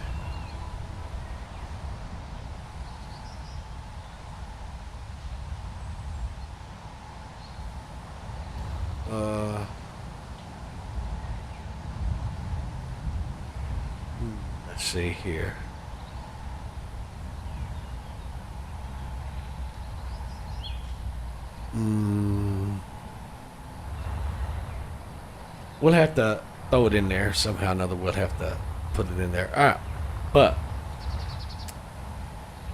Let's see here. We'll have to throw it in there somehow or another. We'll have to put it in there. All right, but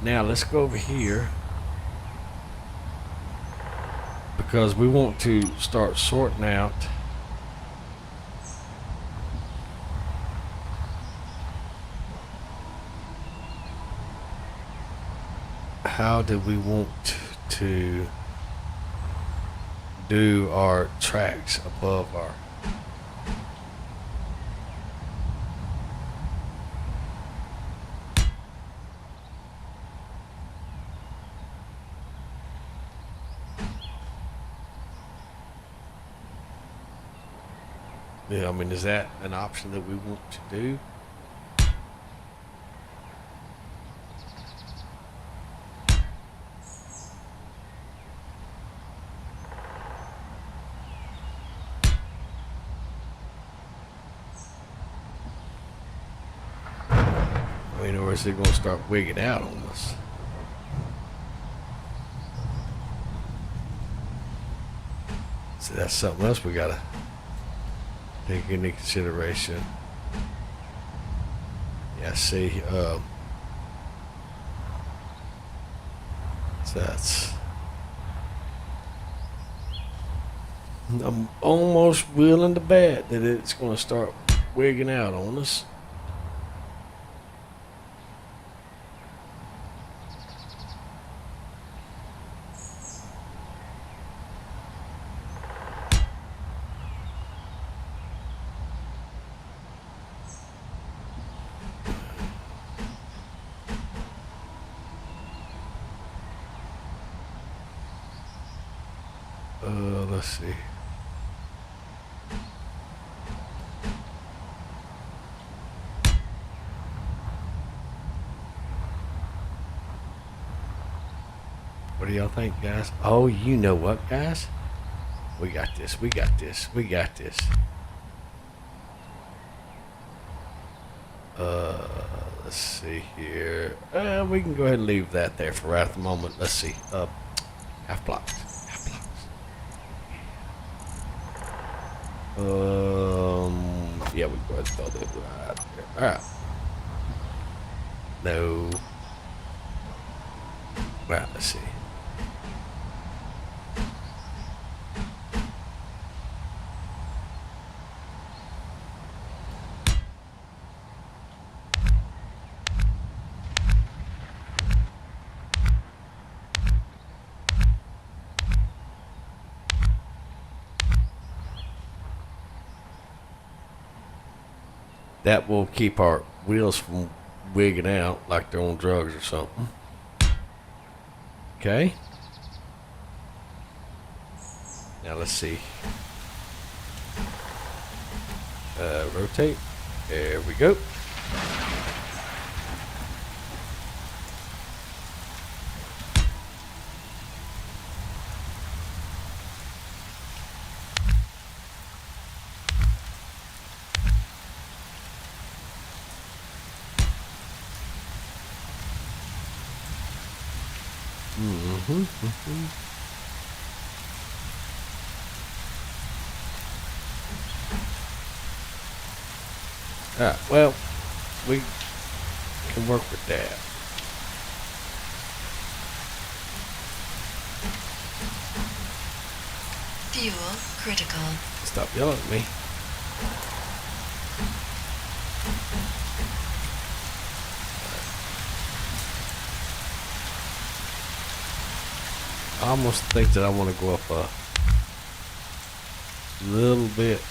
now let's go over here because we want to start sorting out how do we want to do our tracks above our I mean, is that an option that we want to do? I mean, or is it going to start wigging out on us? that's something else we gotta take into consideration. Yeah, see, so that's. I'm almost willing to bet that it's going to start wigging out on us. Let's see. What do y'all think, guys? Oh, you know what, guys? We got this. We got this. We got this. Let's see here. We can go ahead and leave that there for right at the moment. Let's see. Half blocks. Half blocks. Yeah, we can go ahead and throw that right there. All right. No. Right. Let's see. That will keep our wheels from wigging out like they're on drugs or something. Okay. Now let's see. Rotate. There we go. Alright, well, we can work with that. Fuel critical. Stop yelling at me. I almost think that I want to go up a little bit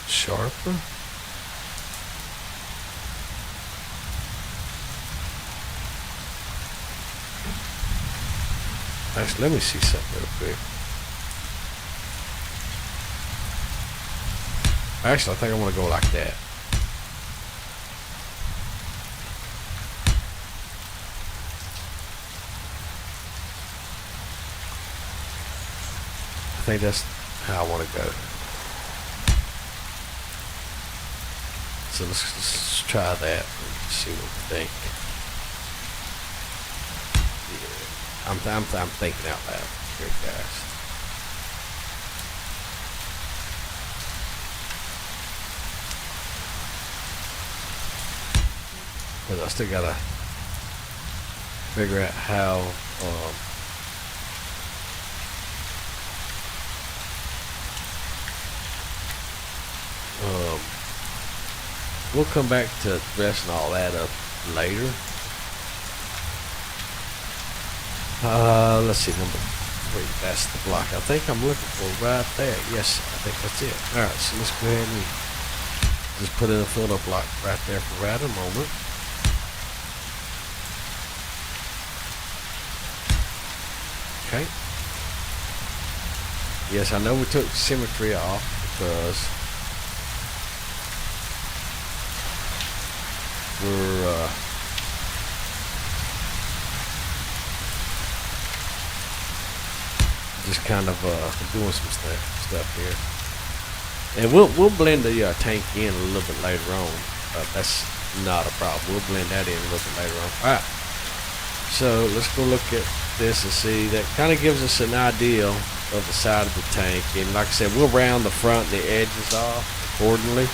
sharper. Actually, let me see something real quick. Actually, I think I want to go like that. I think that's how I want to go. So let's try that and see what we think. Yeah, I'm thinking out loud here, guys. But I still gotta figure out how. We'll come back to dressing all that up later. Let's see, number 3. That's the block I think I'm looking for right there. Yes, I think that's it. Alright, so let's go ahead and just put in a filter block right there for right a moment. Okay. Yes, I know we took symmetry off because we're just kind of doing some stuff here, and we'll blend the tank in a little bit later on. That's not a problem. We'll blend that in a little bit later on. All right. So let's go look at this and see. That kind of gives us an idea of the side of the tank. And like I said, we'll round the front and the edges off accordingly.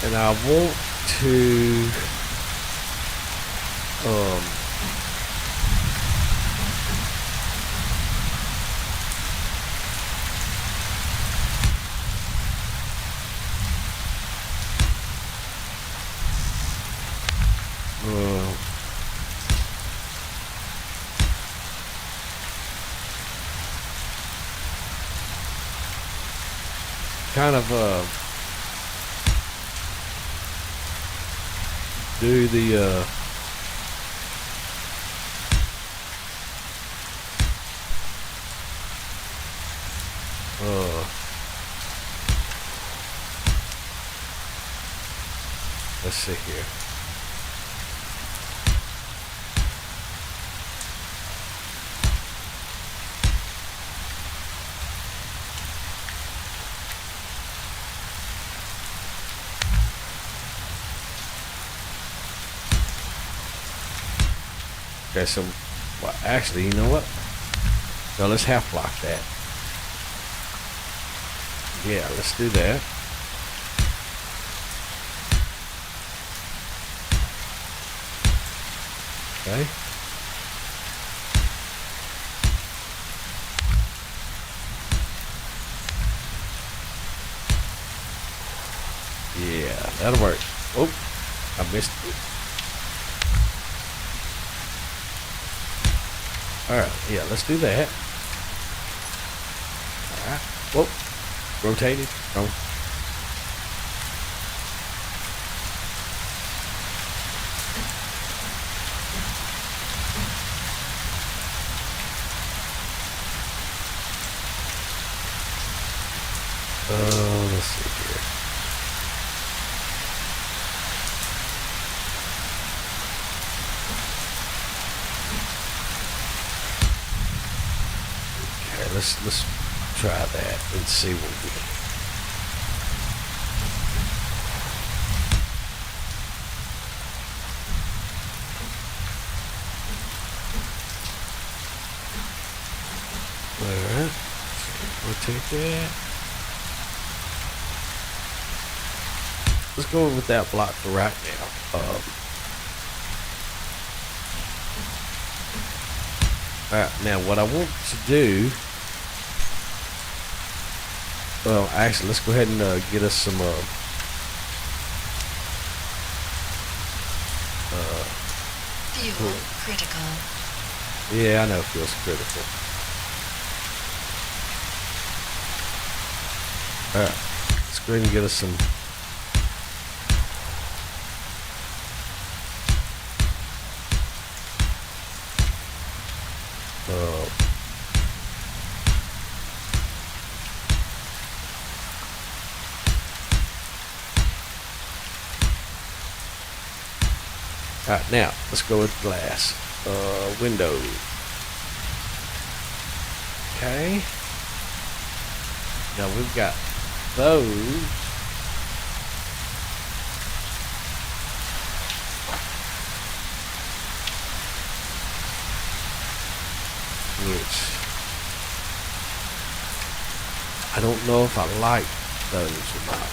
And I want to kind of do the let's see here. Okay, so, well, actually, you know what? So let's half block that. Yeah, let's do that. Okay. Yeah, that'll work. Oh, I missed it. Alright, yeah, let's do that. Alright. Whoa. Rotated. Wrong. Let's see here. Okay, let's try that and see what we can. Alright. Rotate that. Let's go with that block for right now. Alright, now what I want to do, well, actually, let's go ahead and get us some Fuel critical. yeah, I know fuel's critical. Alright, let's go ahead and get us some alright, now let's go with glass. Window. Okay. Now we've got those. Which I don't know if I like those or not.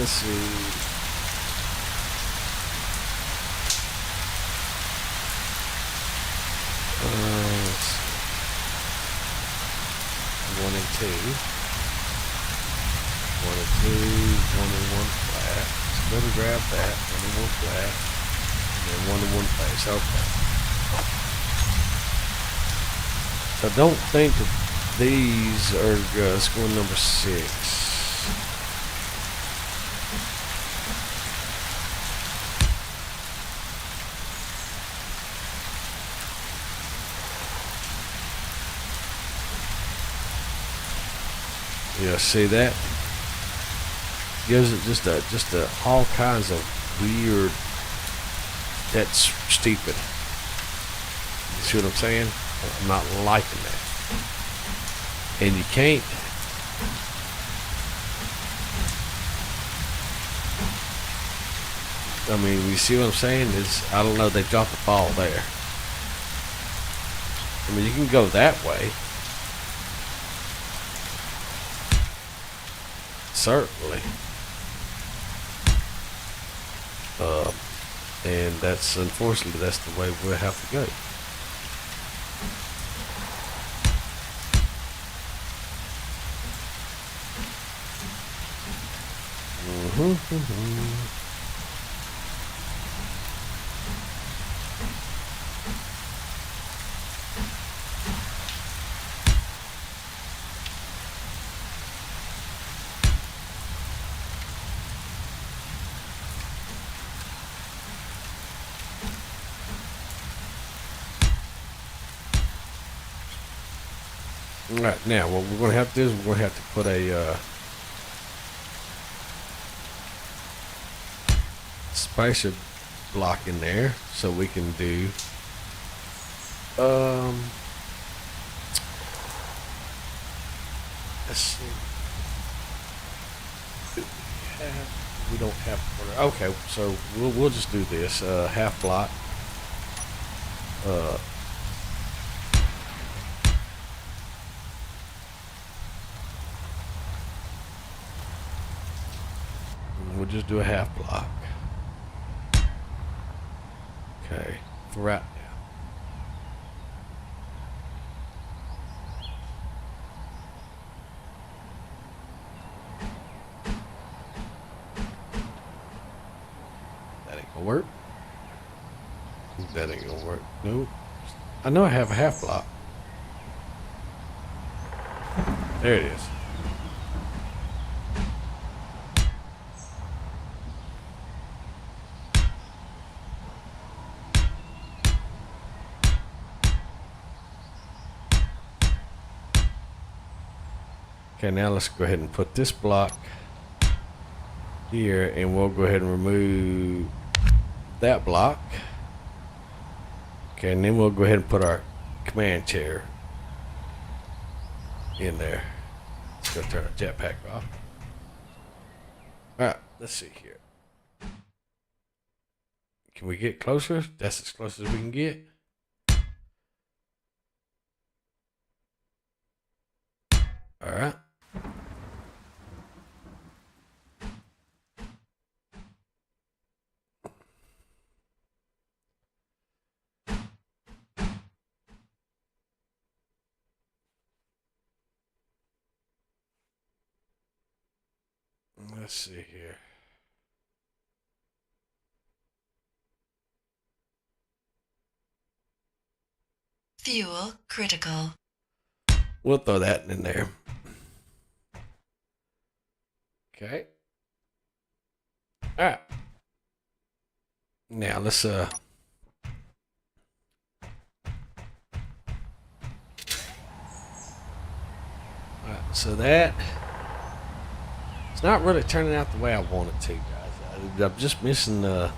Let's see. Let's see. 1 and 2. 1 and 2, 1 and 1 flat. So let me grab that. 1 and 1 flat. And then 1 and 1 face. Okay. So I don't think that these are score number 6. Yeah, see that? Gives it just a all kinds of weird. That's stupid. You see what I'm saying? I'm not liking that. And you can't. I mean, you see what I'm saying? I don't know, they dropped the ball there. I mean, you can go that way. Certainly. And unfortunately, that's the way we'll have to go. Alright, now what we're going to have to do is we're going to have to put a spacer block in there so we can do let's see. We don't have quarter. Okay, so we'll just do this half block. We'll just do a half block. Okay, for right now. That ain't gonna work. That ain't gonna work. Nope. I know I have a half block. There it is. Okay, now let's go ahead and put this block here, and we'll go ahead and remove that block. Okay, and then we'll go ahead and put our command chair in there. Let's go turn our jetpack off. Alright, let's see here. Can we get closer? That's as close as we can get. Alright. Let's see here. Fuel critical. We'll throw that in there. Okay. All right. Now let's all right, so that it's not really turning out the way I want it to, guys. I'm just missing a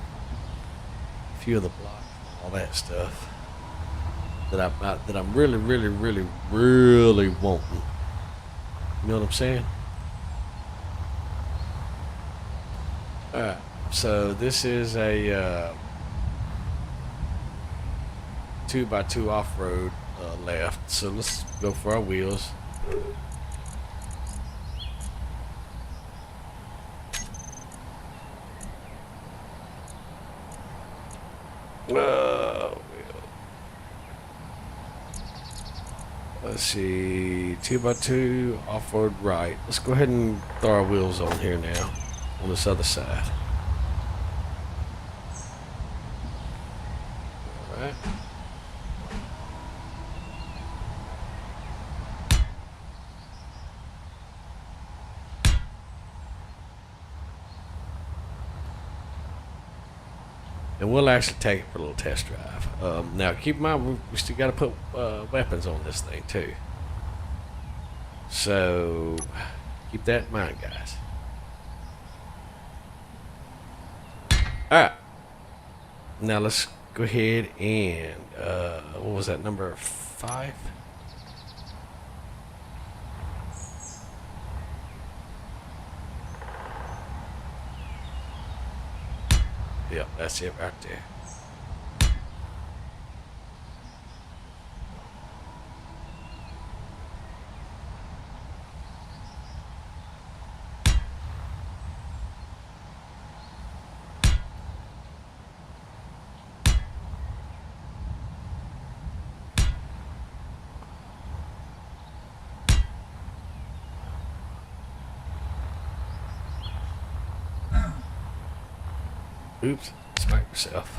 few of the blocks and all that stuff that I'm really wanting. You know what I'm saying? All right. So this is a 2x2 off-road left. So let's go for our wheels. Let's see, 2x2 off-road right. Let's go ahead and throw our wheels on here now, on this other side. All right. And we'll actually take it for a little test drive. Now, keep in mind, we still got to put weapons on this thing, too. So, keep that in mind, guys. Alright. Now, let's go ahead and, what was that, number 5? Yep, that's it right there. Oops, smack yourself.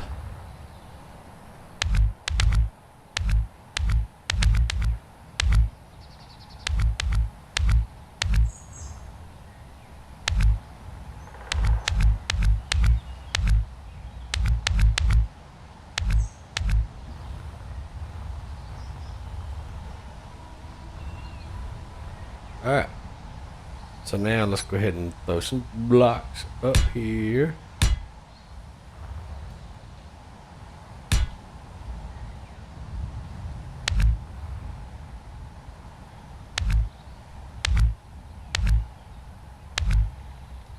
Alright. So now let's go ahead and throw some blocks up here.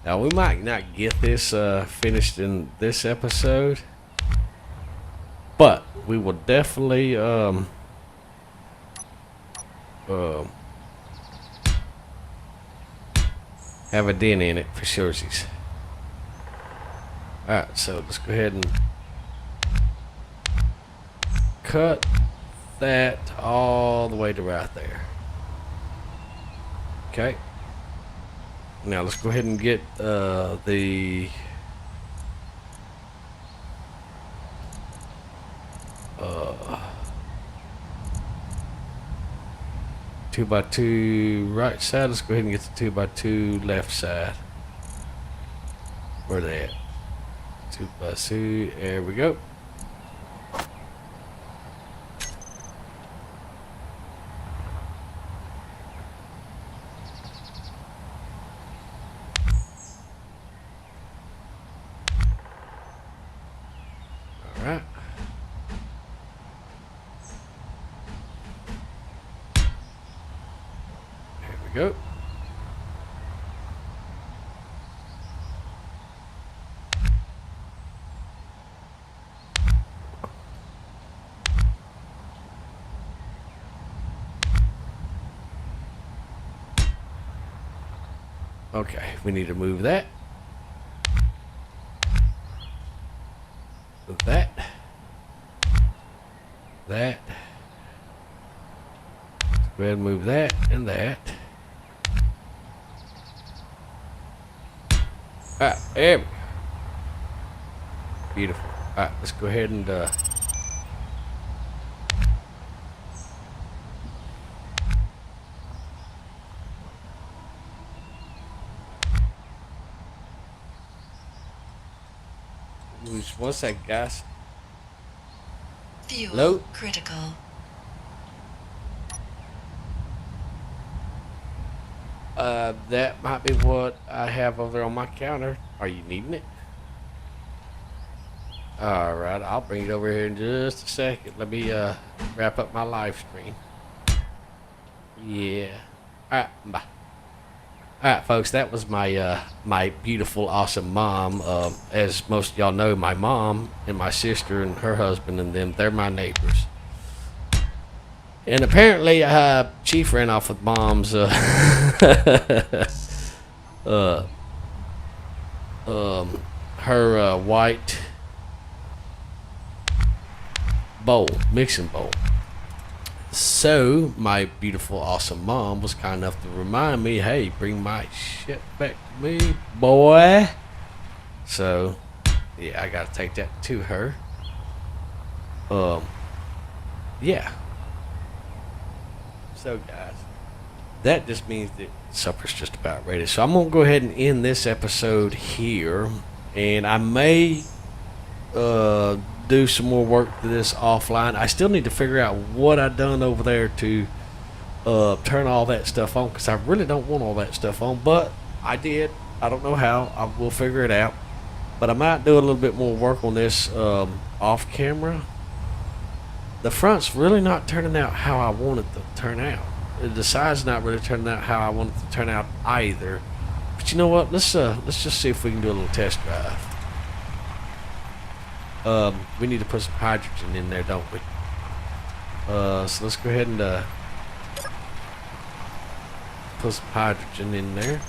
Now we might not get this finished in this episode, but we will definitely have a dent in it for sure. Alright, so let's go ahead and cut that all the way to right there. Okay. Now let's go ahead and get the 2x2 right side. Let's go ahead and get the 2x2 left side. Where they at? 2x2. There we go. Alright. There we go. Okay, we need to move that. That. That. Let's go ahead and move that and that. Alright, there we go. Beautiful. Alright, let's go ahead and what's that, guys? Fuel Hello? critical. That might be what I have over there on my counter. Are you needing it? Alright, I'll bring it over here in just a second. Let me wrap up my live stream. Yeah. Alright, bye. Alright, folks, that was my my beautiful, awesome mom. As most of y'all know, my mom and my sister and her husband and them, they're my neighbors. And apparently, Chief ran off with Mom's her white bowl, mixing bowl. So my beautiful, awesome mom was kind enough to remind me, hey, bring my shit back to me, boy. So yeah, I gotta take that to her. Yeah. So guys, that just means that supper's just about ready. So I'm gonna go ahead and end this episode here, and I may do some more work to this offline. I still need to figure out what I done over there to turn all that stuff on, because I really don't want all that stuff on, but I did. I don't know how. I will figure it out, but I might do a little bit more work on this off camera. The front's really not turning out how I want it to turn out. The side's not really turning out how I want it to turn out either. But you know what? Let's just see if we can do a little test drive. We need to put some hydrogen in there, don't we? So let's go ahead and put some hydrogen in there.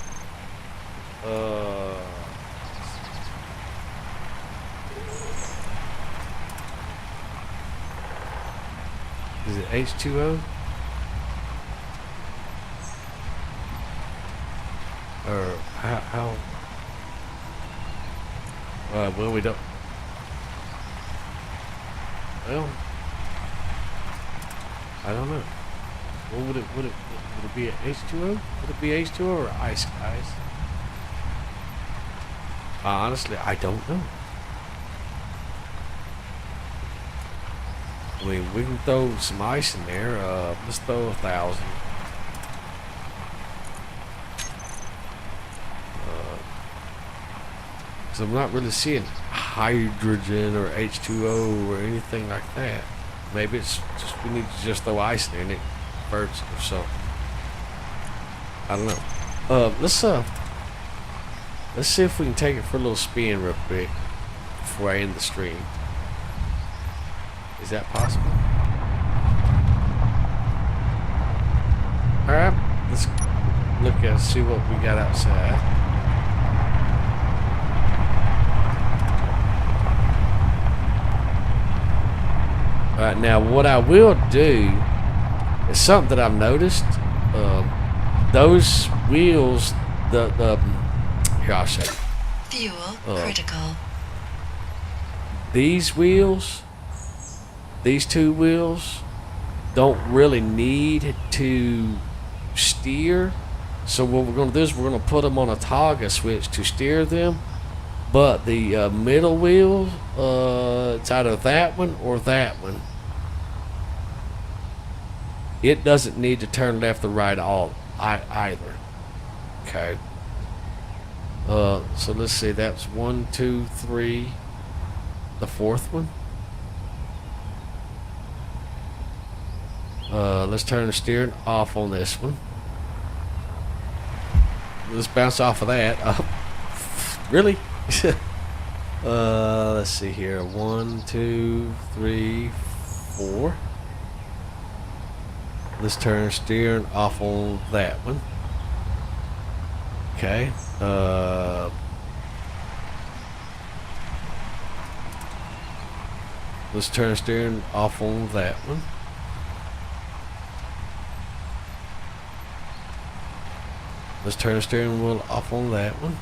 Is it H2O? Or how? Well, we don't. Well, I don't know. What would it be H2O? Would it be H2O or ice, guys? Honestly, I don't know. I mean, we can throw some ice in there. Let's throw 1,000. Because I'm not really seeing hydrogen or H2O or anything like that. Maybe it's just we need to just throw ice in there and it converts or something. I don't know. Let's see if we can take it for a little spin real quick before I end the stream. Is that possible? Alright, let's look and see what we got outside. Alright, now what I will do is something that I've noticed. Those wheels, here I'll show you. Fuel critical. These wheels, these two wheels, don't really need to steer. So what we're going to do is we're going to put them on a toggle switch to steer them. But the middle wheel, it's either that one or that one. It doesn't need to turn left or right either. Okay. So let's see. That's 1, 2, 3. The fourth one. Let's turn the steering off on this one. Let's bounce off of that. Really? Let's see here. 1, 2, 3, 4. Let's turn steering off on that one. Okay. Let's turn steering off on that one. Let's turn the steering wheel off on that one.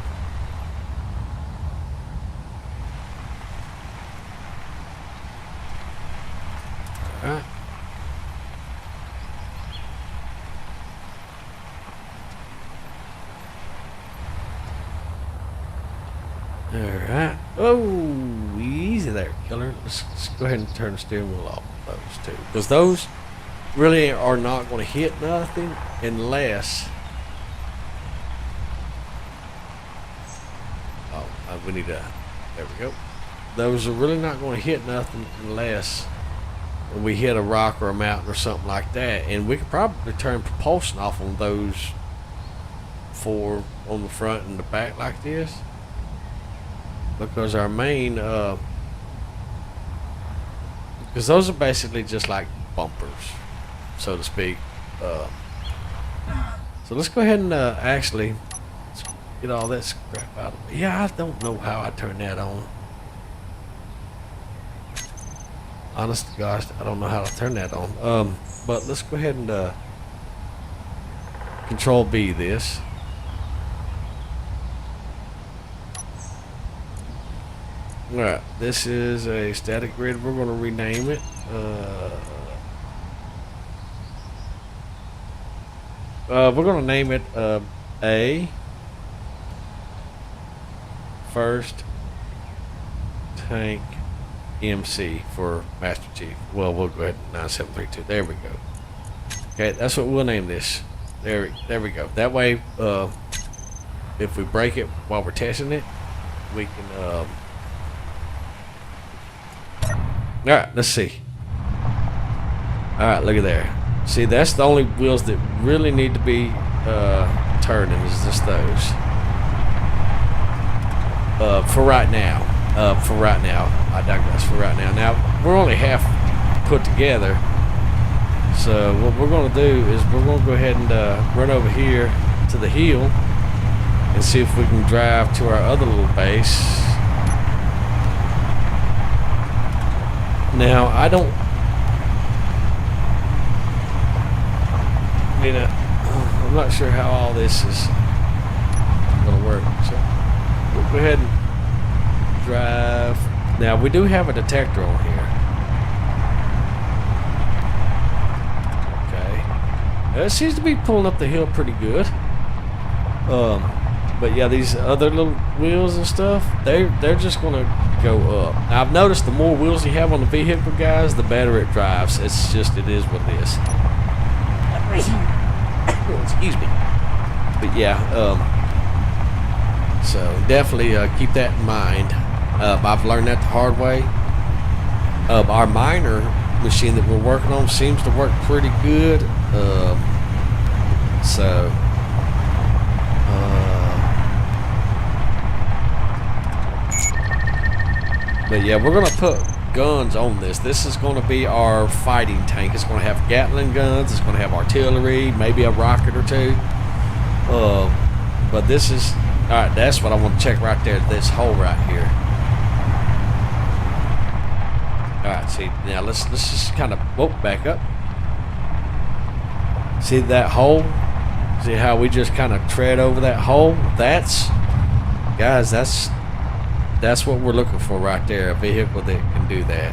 Alright. Alright. Oh, easy there, killer. Let's go ahead and turn the steering wheel off those two. Because those really are not going to hit nothing unless... we need to... There we go. Those are really not going to hit nothing unless we hit a rock or a mountain or something like that. And we could probably turn propulsion off on those 4 on the front and the back like this. Because our main... because those are basically just like bumpers, so to speak. So let's go ahead and actually... get all that crap out of me. Yeah, I don't know how I turn that on. Honest to gosh, I don't know how to turn that on. But let's go ahead and Control B this. Alright, this is a static grid. We're going to rename it. We're going to name it A. First Tank MC for Master Chief. Well, we'll go ahead 9732. There we go. Okay, that's what we'll name this. There we go. That way, if we break it while we're testing it, we can. All right, let's see. All right, look at there. See, that's the only wheels that really need to be turning. Is just those. For right now. For right now. I digress for right now. Now, we're only half put together. So what we're going to do is we're going to go ahead and run over here to the hill and see if we can drive to our other little base. Now, I don't... I'm not sure how all this is going to work. So we'll go ahead and drive. Now, we do have a detector on here. Okay. It seems to be pulling up the hill pretty good. But yeah, these other little wheels and stuff, they're just going to go up. Now, I've noticed the more wheels you have on the vehicle, guys, the better it drives. It is what it is. Excuse me. But yeah, so definitely keep that in mind. I've learned that the hard way. Our miner machine that we're working on seems to work pretty good. But yeah, we're gonna put guns on this. This is going to be our fighting tank. It's going to have Gatling guns. It's going to have artillery, maybe a rocket or two. But this is all right. That's what I want to check right there. This hole right here. All right. See now. Let's just kind of back up. See that hole? See how we just kind of tread over that hole? Guys. That's what we're looking for right there, a vehicle that can do that.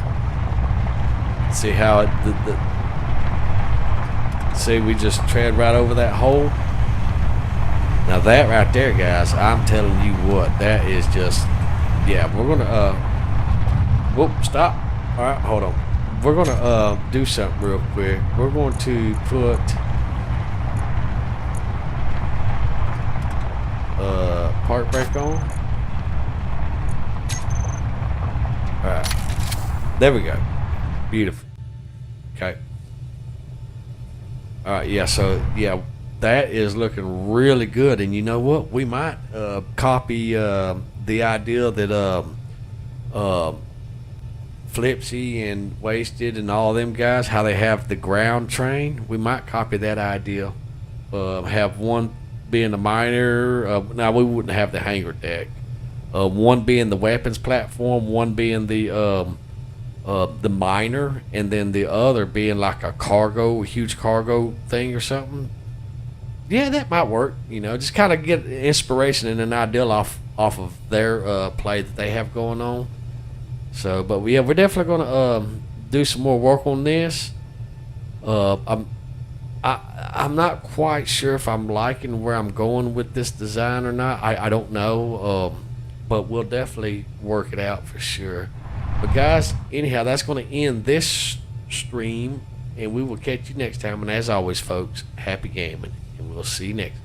See how it, see, we just tread right over that hole. Now that right there, guys, I'm telling you what, that is just, yeah, we're gonna, whoop, stop. All right, hold on. We're gonna do something real quick. We're going to put park brake on. Alright, there we go. Beautiful. Okay. Alright, yeah, so yeah, that is looking really good. And you know what? We might copy the idea that Flipsy and Wasted and all them guys, how they have the ground train. We might copy that idea. Have one being the miner. Now, we wouldn't have the hangar deck. One being the weapons platform, one being the miner, and then the other being like a huge cargo thing or something. Yeah, that might work. Just kind of get inspiration and an idea off of their play that they have going on. So, but yeah, we're definitely gonna do some more work on this. I'm not quite sure if I'm liking where I'm going with this design or not. I don't know. But we'll definitely work it out for sure. But guys, anyhow, that's going to end this stream, and we will catch you next time. And as always, folks, happy gaming, and we'll see you next time.